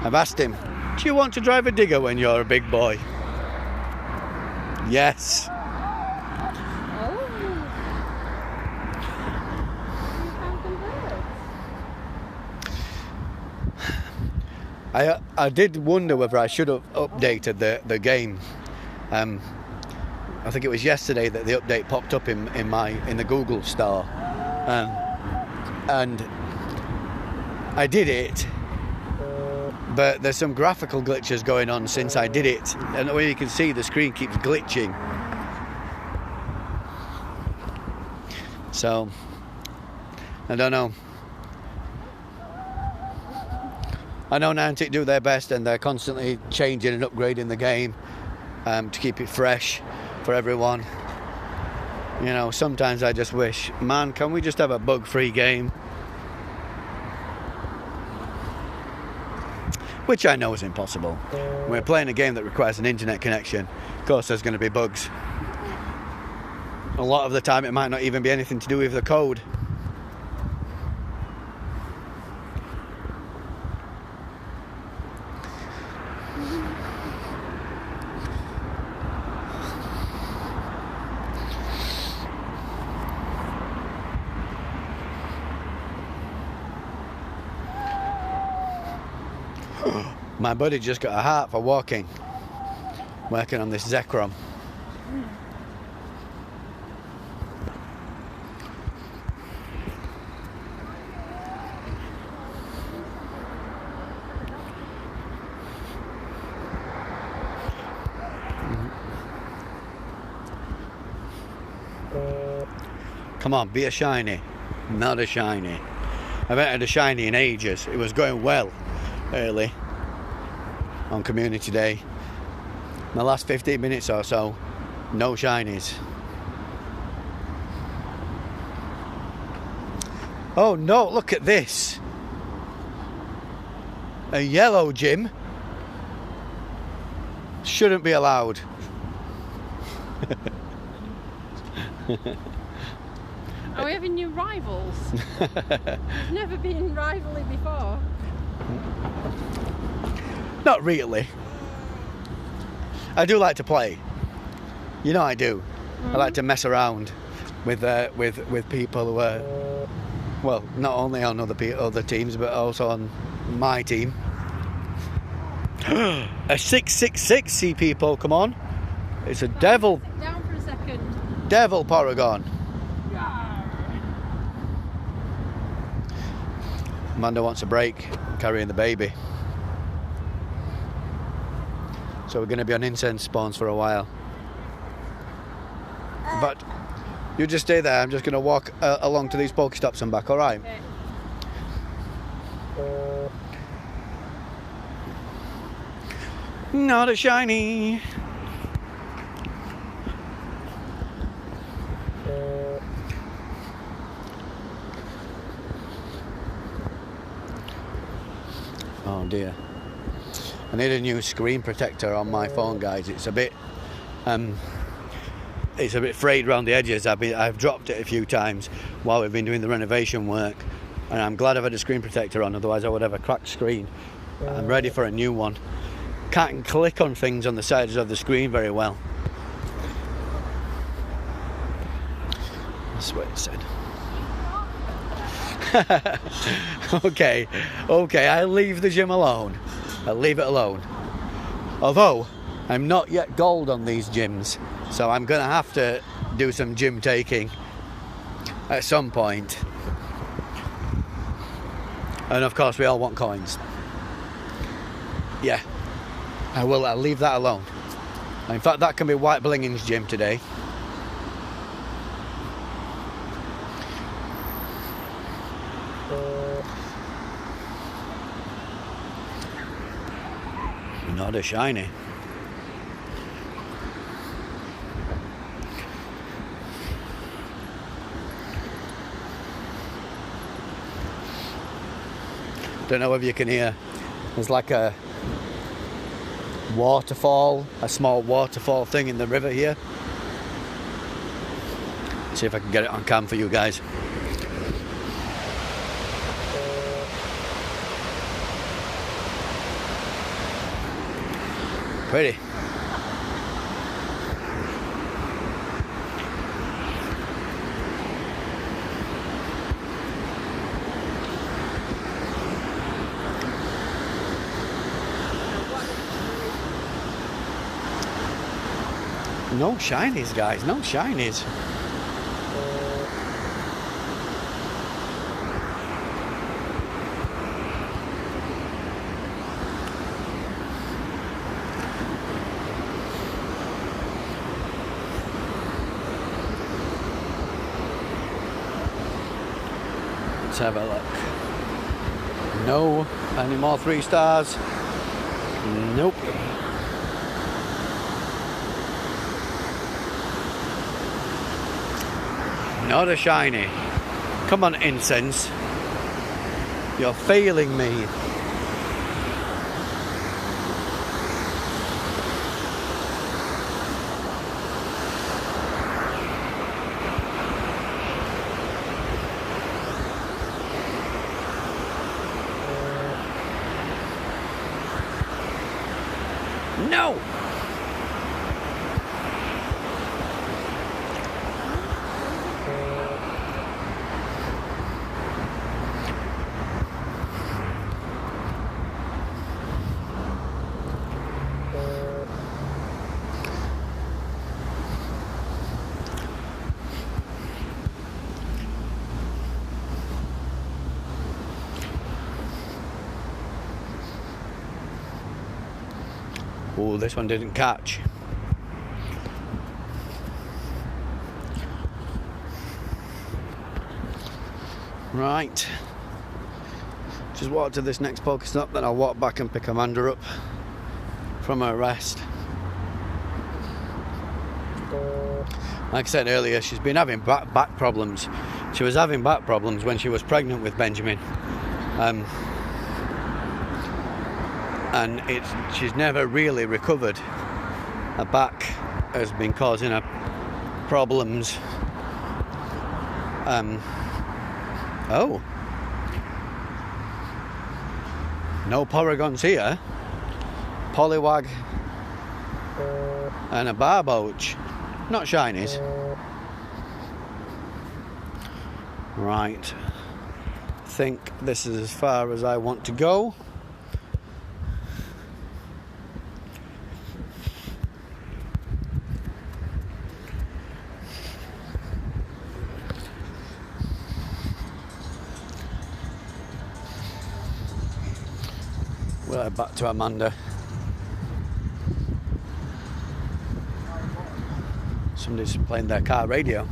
[SPEAKER 1] I've asked him, do you want to drive a digger when you're a big boy? Yes. I did wonder whether I should have updated the game. I think it was yesterday that the update popped up in the Google store, and I did it, but there's some graphical glitches going on since I did it, and the way you can see the screen keeps glitching. So I don't know. I know Niantic do their best, and they're constantly changing and upgrading the game to keep it fresh for everyone. You know, sometimes I just wish, man, can we just have a bug-free game? Which I know is impossible. We're playing a game that requires an internet connection. Of course, there's going to be bugs. A lot of the time, it might not even be anything to do with the code. My buddy just got a heart for working on this Zekrom. Come on, be a shiny. Not a shiny. I haven't had a shiny in ages. It was going well early on Community Day. The last 15 minutes or so, no shinies. Oh no, look at this. a yellow gym shouldn't be allowed.
[SPEAKER 2] Are we having new rivals? There's never been rivalry before.
[SPEAKER 1] Not really. I do like to play. You know I do. I like to mess around with people who are, well, not only on other teams but also on my team. A 666, see people, come on. It's a devil.
[SPEAKER 2] Sit down for a second.
[SPEAKER 1] Devil Porygon. Amanda wants a break carrying the baby. So we're going to be on incense spawns for a while. But you just stay there. I'm just going to walk along to these Pokestops and back, alright?
[SPEAKER 2] Okay.
[SPEAKER 1] Not a shiny. Oh dear. I need a new screen protector on my phone, guys. It's a bit frayed around the edges. I've dropped it a few times while we've been doing the renovation work, and I'm glad I've had a screen protector on, otherwise I would have a cracked screen. I'm ready for a new one. Can't click on things on the sides of the screen very well. That's what it said. Okay, I'll leave the gym alone. I'll leave it alone. Although, I'm not yet gold on these gyms, so I'm going to have to do some gym taking at some point. And of course, we all want coins. Yeah, I'll leave that alone. In fact, that can be White Blinging's gym today. Not a shiny. Don't know if you can hear. There's like a waterfall, a small waterfall thing in the river here. See if I can get it on cam for you guys. Pretty. No shinies, guys, no shinies. Let's have a look. No, any more 3 stars? Nope. Not a shiny. Come on, Incense. You're failing me. No! Oh, this one didn't catch. Right. Just walk to this next Pokestop, then I'll walk back and pick Amanda up from her rest. Like I said earlier, she's been having back problems. She was having back problems when she was pregnant with Benjamin. and she's never really recovered. Her back has been causing her problems. Oh, no Porygons here. Poliwag and a Barboach, not shinies. Right, I think this is as far as I want to go. We'll head back to Amanda. Somebody's playing their car radio.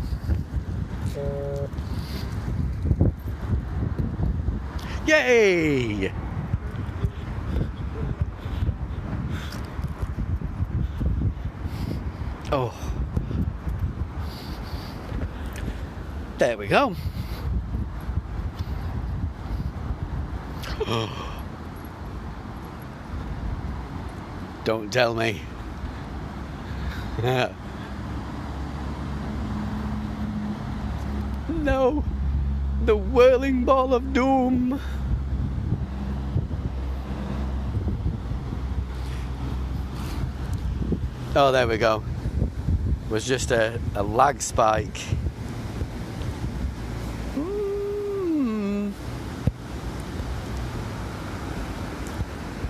[SPEAKER 1] Yay! Oh. There we go. Don't tell me. No, the whirling ball of doom. Oh, there we go. It was just a lag spike.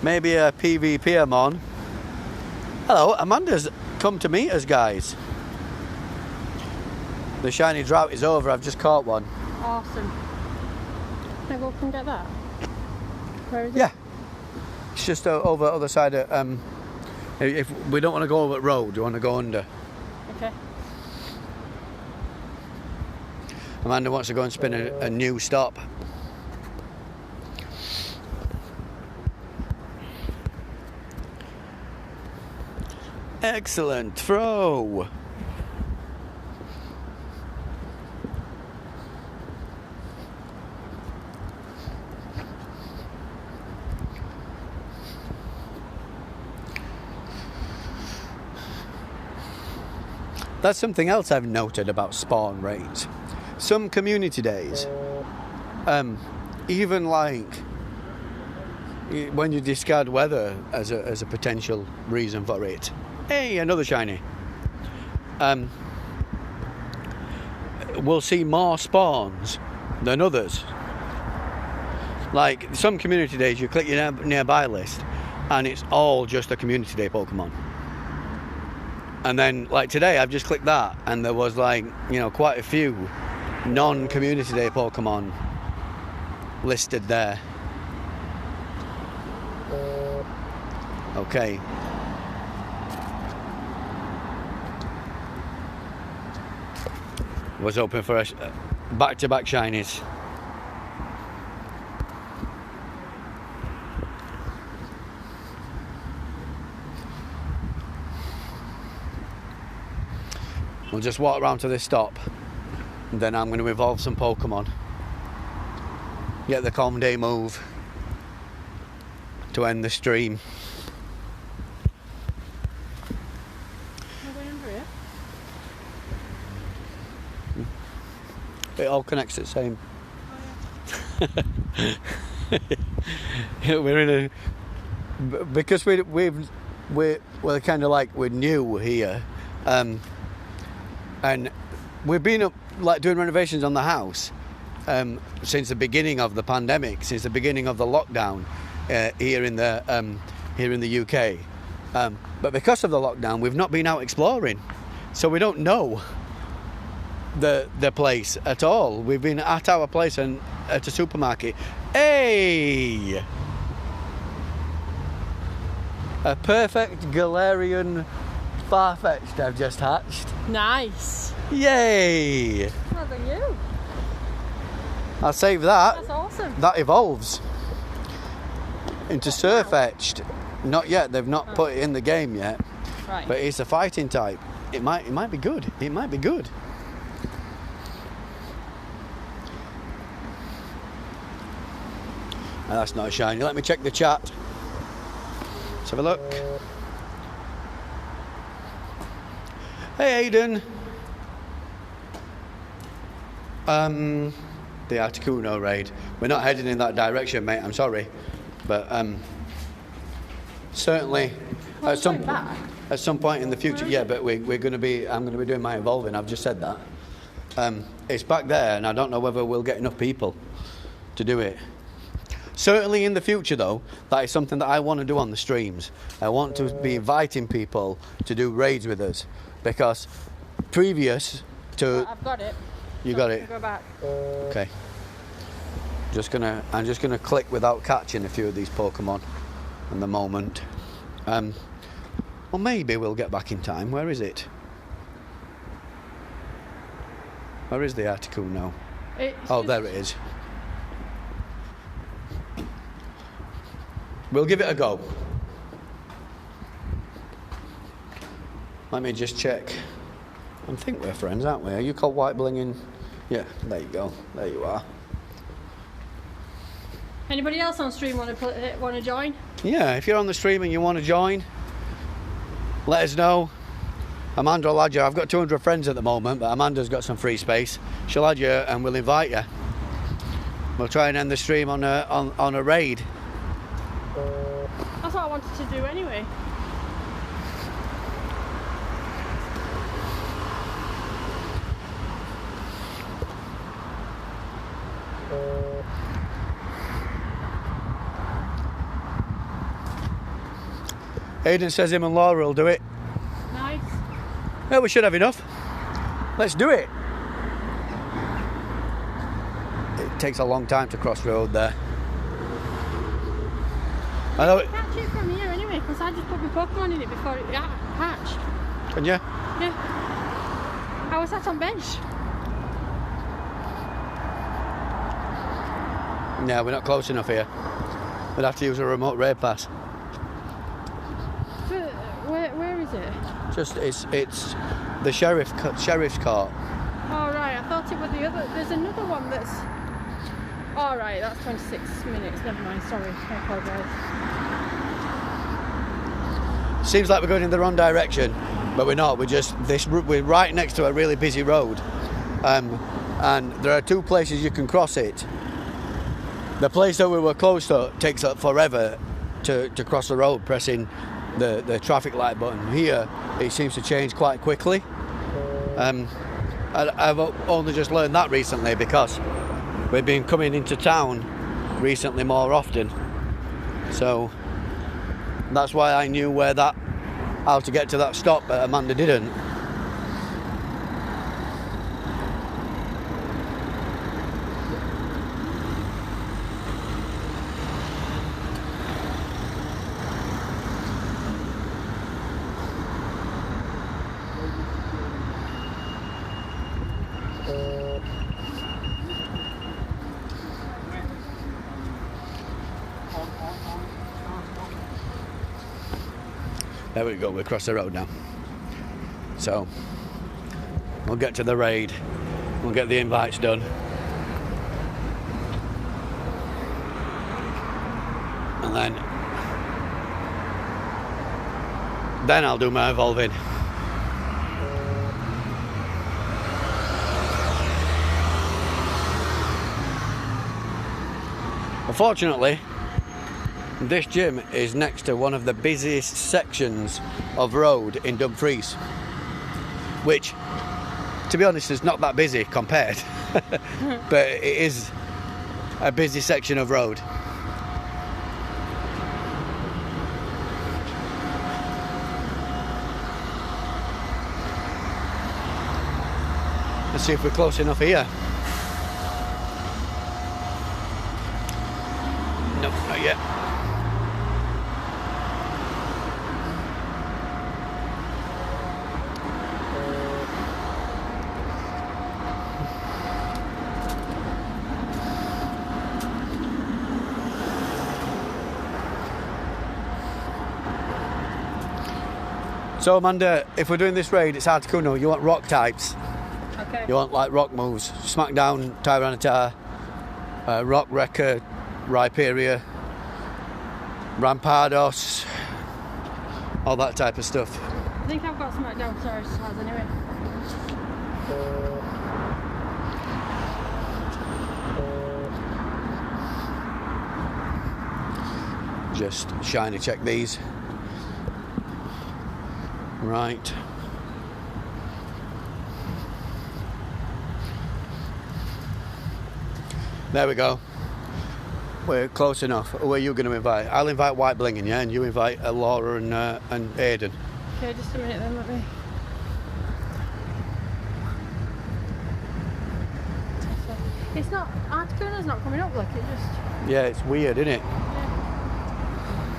[SPEAKER 1] Maybe a PvP I'm on. Hello, Amanda's come to meet us, guys. The shiny drought is over. I've just caught one.
[SPEAKER 2] Awesome. Can I go up and get that? Where is it?
[SPEAKER 1] Yeah. It's just over the other side of... if we don't want to go over the road, we want to go under.
[SPEAKER 2] Okay.
[SPEAKER 1] Amanda wants to go and spin a new stop. Excellent throw. That's something else I've noted about spawn rates. Some community days, even like when you discard weather as a potential reason for it. Hey, another shiny. We'll see more spawns than others. Like some community days, you click your nearby list, and it's all just a community day Pokemon. And then, like today, I've just clicked that, and there was like, quite a few non-community day Pokemon listed there. Okay. Was hoping for a back-to-back shinies. We'll just walk around to this stop, and then I'm going to evolve some Pokemon. Get the calm day move to end the stream. It all connects the same. Oh, yeah. We're in a because we're kind of like we're new here, and we've been up like doing renovations on the house since the beginning of the pandemic, since the beginning of the lockdown here in the UK. But because of the lockdown, we've not been out exploring, so we don't know the place at all. We've been at our place and at a supermarket. Hey! A perfect Galarian Farfetch'd I've just hatched.
[SPEAKER 2] Nice.
[SPEAKER 1] Yay!
[SPEAKER 2] Well done you.
[SPEAKER 1] I'll save that.
[SPEAKER 2] That's awesome.
[SPEAKER 1] That evolves into Surfetch'd. Not yet, they've not put it in the game yet.
[SPEAKER 2] Right.
[SPEAKER 1] But it's a fighting type. It might be good. It might be good. That's not a shiny. Let me check the chat. have a look. Hey, Aiden. The Articuno raid. We're not heading in that direction, mate. I'm sorry, but certainly at some point in the future. Yeah, but we're going to be. I'm going to be doing my evolving. I've just said that. It's back there, and I don't know whether we'll get enough people to do it. Certainly in the future, though, that is something that I want to do on the streams. I want to be inviting people to do raids with us, because previous to...
[SPEAKER 2] I've got it.
[SPEAKER 1] You got it?
[SPEAKER 2] Go back.
[SPEAKER 1] Okay. I'm just gonna click without catching a few of these Pokemon at the moment. Well, maybe we'll get back in time. Where is it? Where is the Articuno? Oh, there it is. We'll give it a go. Let me just check. I think we're friends, aren't we? Are you called White Blinging? Yeah, there you go. There you are.
[SPEAKER 2] Anybody else on stream want to join?
[SPEAKER 1] Yeah, if you're on the stream and you want to join, let us know. Amanda will add you. I've got 200 friends at the moment, but Amanda's got some free space. She'll add you and we'll invite you. We'll try and end the stream on a raid.
[SPEAKER 2] That's what I wanted to do anyway.
[SPEAKER 1] Aiden says him and Laura will do it.
[SPEAKER 2] Nice.
[SPEAKER 1] Yeah, we should have enough. Let's do it. It takes a long time to cross road there. I know it.
[SPEAKER 2] Catch it from here anyway, because I just put my Pokemon in it before it hatched.
[SPEAKER 1] Can you?
[SPEAKER 2] Yeah. I was sat on bench.
[SPEAKER 1] No, we're not close enough here. We'd have to use a remote raid pass.
[SPEAKER 2] Where is it?
[SPEAKER 1] Just it's the sheriff's court.
[SPEAKER 2] Oh right, I thought it was the other. There's another one that's. All right, that's 26 minutes. Never mind. Sorry, I apologise.
[SPEAKER 1] Seems like we're going in the wrong direction, but we're not. We're right next to a really busy road, and there are two places you can cross it. The place that we were close to takes up forever to cross the road, pressing the traffic light button. Here, it seems to change quite quickly. I've only just learned that recently because we've been coming into town recently more often. So that's why I knew how to get to that stop, but Amanda didn't. There we go, we're across the road now. So, we'll get to the raid. We'll get the invites done. And then I'll do my evolving. Unfortunately, this gym is next to one of the busiest sections of road in Dumfries, which, to be honest, is not that busy compared, but it is a busy section of road. Let's see if we're close enough here. No, not yet. So Amanda, if we're doing this raid, it's Articuno. You want rock types.
[SPEAKER 2] Okay.
[SPEAKER 1] You want like rock moves. Smackdown, Tyranitar, Rock Wrecker, Rhyperior, Rampardos, all that type of stuff.
[SPEAKER 2] I think I've got some downstairs anyway.
[SPEAKER 1] Just shiny check these. Right. There we go. We're close enough. Who are you going to invite? I'll invite White Blingin', yeah, and you invite Laura and Aidan.
[SPEAKER 2] Okay, just a minute then, let me. It's not, Articuno's not coming up, like it just.
[SPEAKER 1] Yeah, it's weird, isn't it?
[SPEAKER 2] Yeah.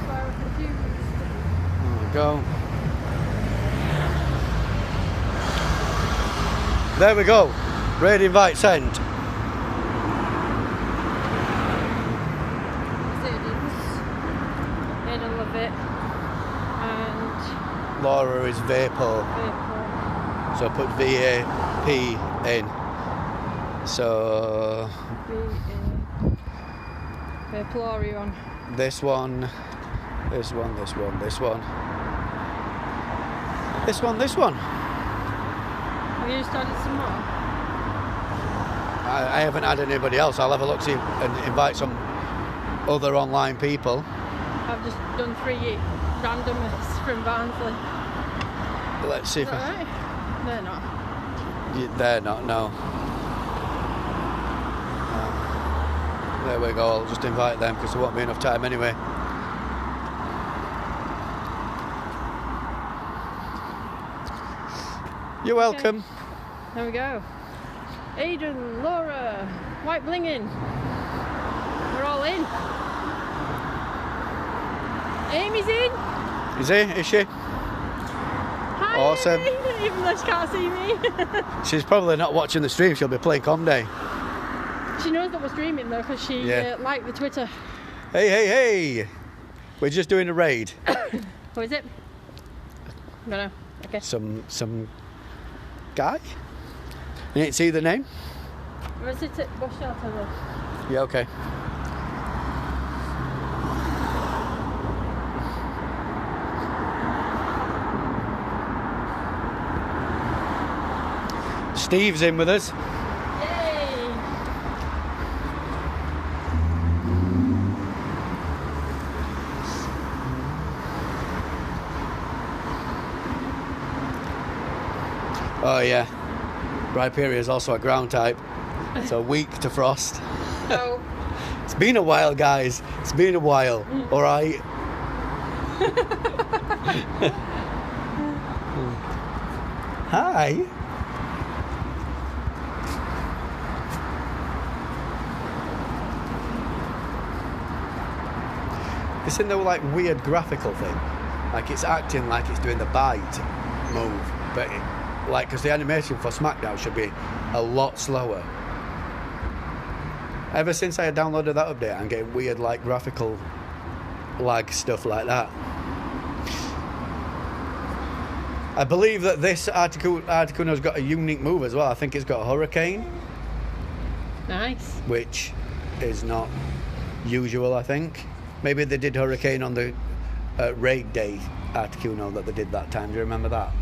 [SPEAKER 2] So I was confused.
[SPEAKER 1] There we go. There we go. Raid invite sent.
[SPEAKER 2] Aidan love it. And
[SPEAKER 1] Laura is Vapor. So put VAP in. So
[SPEAKER 2] Porygon.
[SPEAKER 1] this one, this one, this one, this one. This one, this one.
[SPEAKER 2] Have you started some more?
[SPEAKER 1] I haven't had anybody else. I'll have a look see and invite some other online people.
[SPEAKER 2] I've just done 3 randomers from Barnsley.
[SPEAKER 1] Let's see
[SPEAKER 2] Is
[SPEAKER 1] if
[SPEAKER 2] that right? They're not.
[SPEAKER 1] They're not, no. There we go, I'll just invite them because there won't be enough time anyway. You're welcome.
[SPEAKER 2] Okay. There we go. Aidan, Laura, White Blingin'. We're all in. Amy's in.
[SPEAKER 1] Is he? Is she?
[SPEAKER 2] Hi,
[SPEAKER 1] Awesome.
[SPEAKER 2] Amy. Even though she can't see me.
[SPEAKER 1] She's probably not watching the stream, she'll be playing Com Day.
[SPEAKER 2] She knows that we're streaming though because she liked the Twitter.
[SPEAKER 1] Hey, hey, hey! We're just doing a raid.
[SPEAKER 2] Who is it? I don't know. Okay.
[SPEAKER 1] Some guy? You didn't see the name?
[SPEAKER 2] Was it at Bush Shelter though?
[SPEAKER 1] Yeah, okay. Steve's in with us.
[SPEAKER 2] Yay!
[SPEAKER 1] Oh yeah. Rhyperia is also a ground type. So weak to frost.
[SPEAKER 2] So
[SPEAKER 1] It's been a while, guys. It's been a while. All right. Hi. It's in the like weird graphical thing. Like it's acting like it's doing the bite move, but like because the animation for SmackDown should be a lot slower. Ever since I had downloaded that update, I'm getting weird like graphical lag stuff like that. I believe that this Articuno's got a unique move as well. I think it's got a Hurricane.
[SPEAKER 2] nice.
[SPEAKER 1] Which is not usual, I think. Maybe they did Hurricane on the raid day Articuno that they did that time. Do you remember that?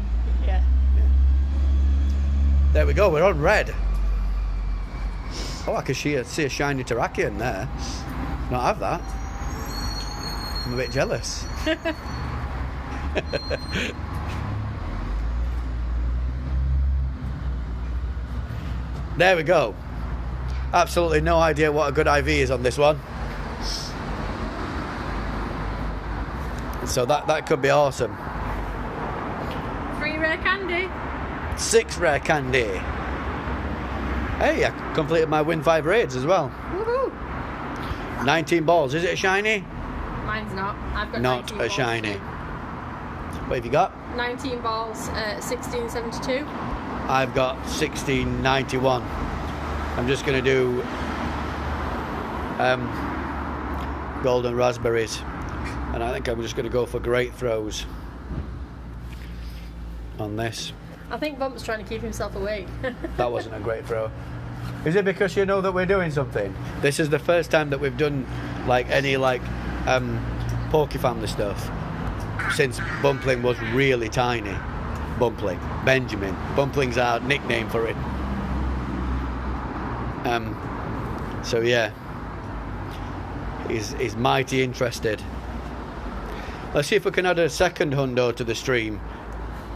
[SPEAKER 2] Yeah.
[SPEAKER 1] There we go, we're on red. Oh, I can see a shiny Terrakion there. Not have that. I'm a bit jealous. There we go. Absolutely no idea what a good IV is on this one. So that could be awesome.
[SPEAKER 2] 3 rare candy.
[SPEAKER 1] 6 rare candy. Hey, I completed my Win 5 raids as well.
[SPEAKER 2] Woohoo!
[SPEAKER 1] 19 balls. Is it a shiny?
[SPEAKER 2] Mine's not. I've got
[SPEAKER 1] Not
[SPEAKER 2] 19
[SPEAKER 1] a
[SPEAKER 2] balls
[SPEAKER 1] shiny.
[SPEAKER 2] too.
[SPEAKER 1] What have you got?
[SPEAKER 2] 19 balls, 1672.
[SPEAKER 1] I've got 1691. I'm just going to do golden raspberries. And I think I'm just going to go for great throws on this.
[SPEAKER 2] I think Bump's trying to keep himself awake.
[SPEAKER 1] That wasn't a great throw. Is it because you know that we're doing something? This is the first time that we've done like any like Poke Family stuff. since Bumpling was really tiny. Bumpling, Benjamin. Bumpling's our nickname for it. So yeah, he's mighty interested. Let's see if we can add a second hundo to the stream.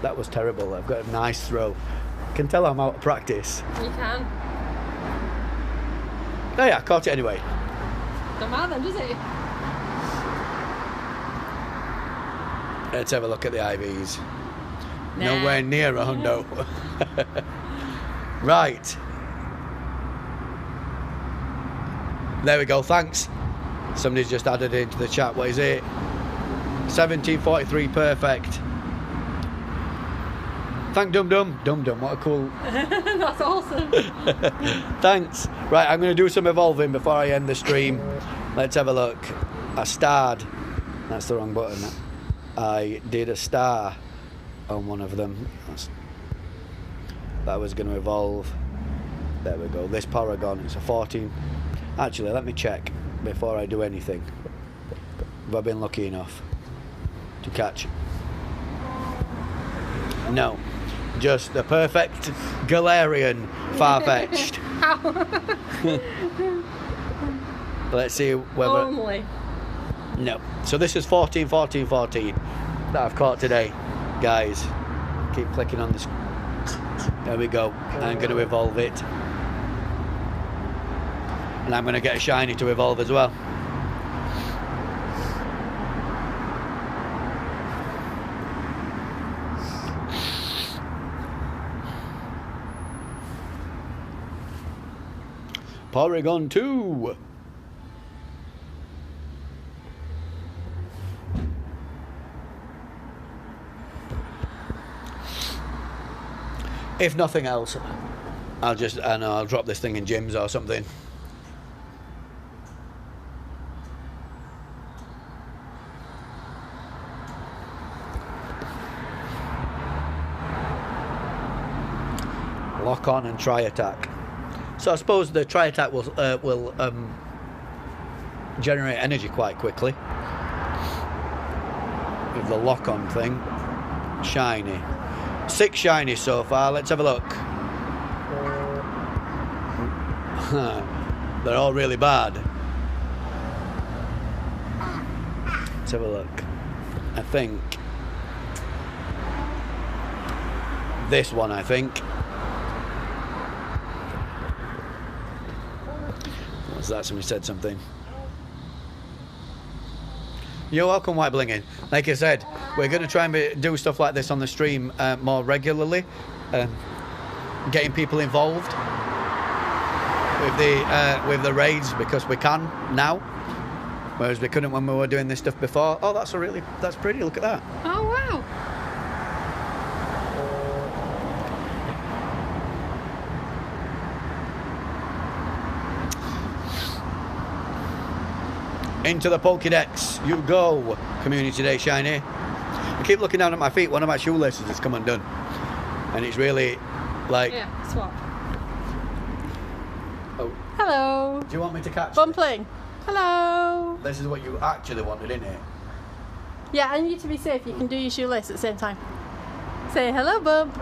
[SPEAKER 1] That was terrible. I've got a nice throw. Can tell I'm out of practice.
[SPEAKER 2] You can.
[SPEAKER 1] Oh yeah, I caught it anyway.
[SPEAKER 2] Don't matter then, does it?
[SPEAKER 1] Let's have a look at the IVs.
[SPEAKER 2] Nah.
[SPEAKER 1] Nowhere near a hundo. Right. There we go, thanks. Somebody's just added it into the chat. What is it? 1743 perfect. Thank Dum Dum. Dum Dum, what a cool...
[SPEAKER 2] That's awesome.
[SPEAKER 1] Thanks. Right, I'm going to do some evolving before I end the stream. Let's have a look. I starred. That's the wrong button. I did a star on one of them. That was going to evolve. There we go. This Porygon, it's a 14. Actually, let me check before I do anything. Have I been lucky enough to catch? No. Just the perfect Galarian Farfetch'd. Let's see whether...
[SPEAKER 2] Only.
[SPEAKER 1] No. So this is 14, 14, 14 that I've caught today, guys. Keep clicking on this. There we go. I'm going to evolve it. And I'm going to get a shiny to evolve as well. Porygon 2. If nothing else, I'll drop this thing in gyms or something. Lock on and try attack. So I suppose the try attack will generate energy quite quickly. With the lock on thing. Shiny. 6 shinies so far. Let's have a look. They're all really bad. Let's have a look. I think this one, I think. What's that? Somebody said something. You're welcome, White Blinging. Like I said, we're going to try and do stuff like this on the stream more regularly, getting people involved with the raids, because we can now, whereas we couldn't when we were doing this stuff before. Oh, that's pretty. Look at that.
[SPEAKER 2] Oh wow.
[SPEAKER 1] Into the Pokédex you go, Community Day Shiny. I keep looking down at my feet. One of my shoelaces has come undone, and it's really like...
[SPEAKER 2] Yeah, swap.
[SPEAKER 1] Oh.
[SPEAKER 2] Hello.
[SPEAKER 1] Do you want me to catch
[SPEAKER 2] Bumpling. Hello.
[SPEAKER 1] This is what you actually wanted, isn't it?
[SPEAKER 2] Yeah, and you to be safe, you can do your shoelace at the same time. Say hello, Bump.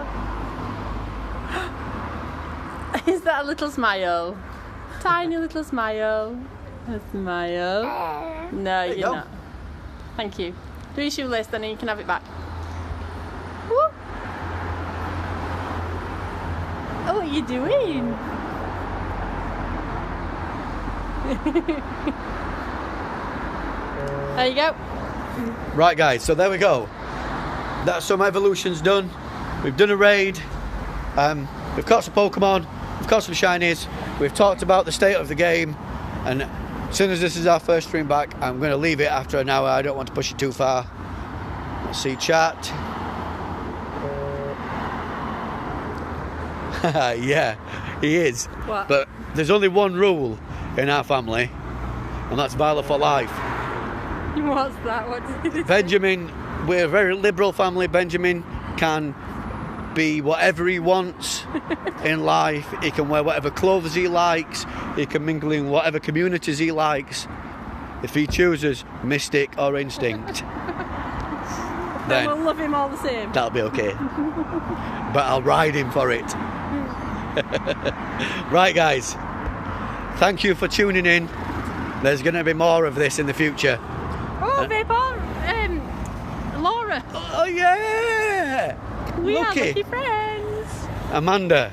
[SPEAKER 2] Is that a little smile? Tiny little smile. A smile. No, you're not. Thank you. Do your shoelace then and you can have it back. Woo. Oh, what are you doing? There you go.
[SPEAKER 1] Right, guys, so there we go. That's some evolutions done. We've done a raid. We've caught some Pokemon. We've caught some shinies. We've talked about the state of the game. And as soon as this is our first stream back, I'm going to leave it after an hour. I don't want to push it too far. Let's see chat. Yeah, he is.
[SPEAKER 2] What?
[SPEAKER 1] But there's only one rule in our family, and that's Violet for life.
[SPEAKER 2] What's that? What did it
[SPEAKER 1] Benjamin, we're a very liberal family. Benjamin can be whatever he wants in life. He can wear whatever clothes he likes. He can mingle in whatever communities he likes, if he chooses Mystic or Instinct.
[SPEAKER 2] then we'll love him all the same.
[SPEAKER 1] That'll be okay. But I'll ride him for it. Right, guys. Thank you for tuning in. There's going to be more of this in the future.
[SPEAKER 2] Oh, Vapor, Laura.
[SPEAKER 1] Oh, yeah.
[SPEAKER 2] We are
[SPEAKER 1] Lucky.
[SPEAKER 2] lucky friends.
[SPEAKER 1] Amanda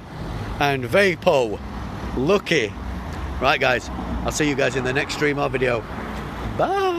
[SPEAKER 1] and Vapo. Lucky. Right, guys. I'll see you guys in the next stream or video. Bye.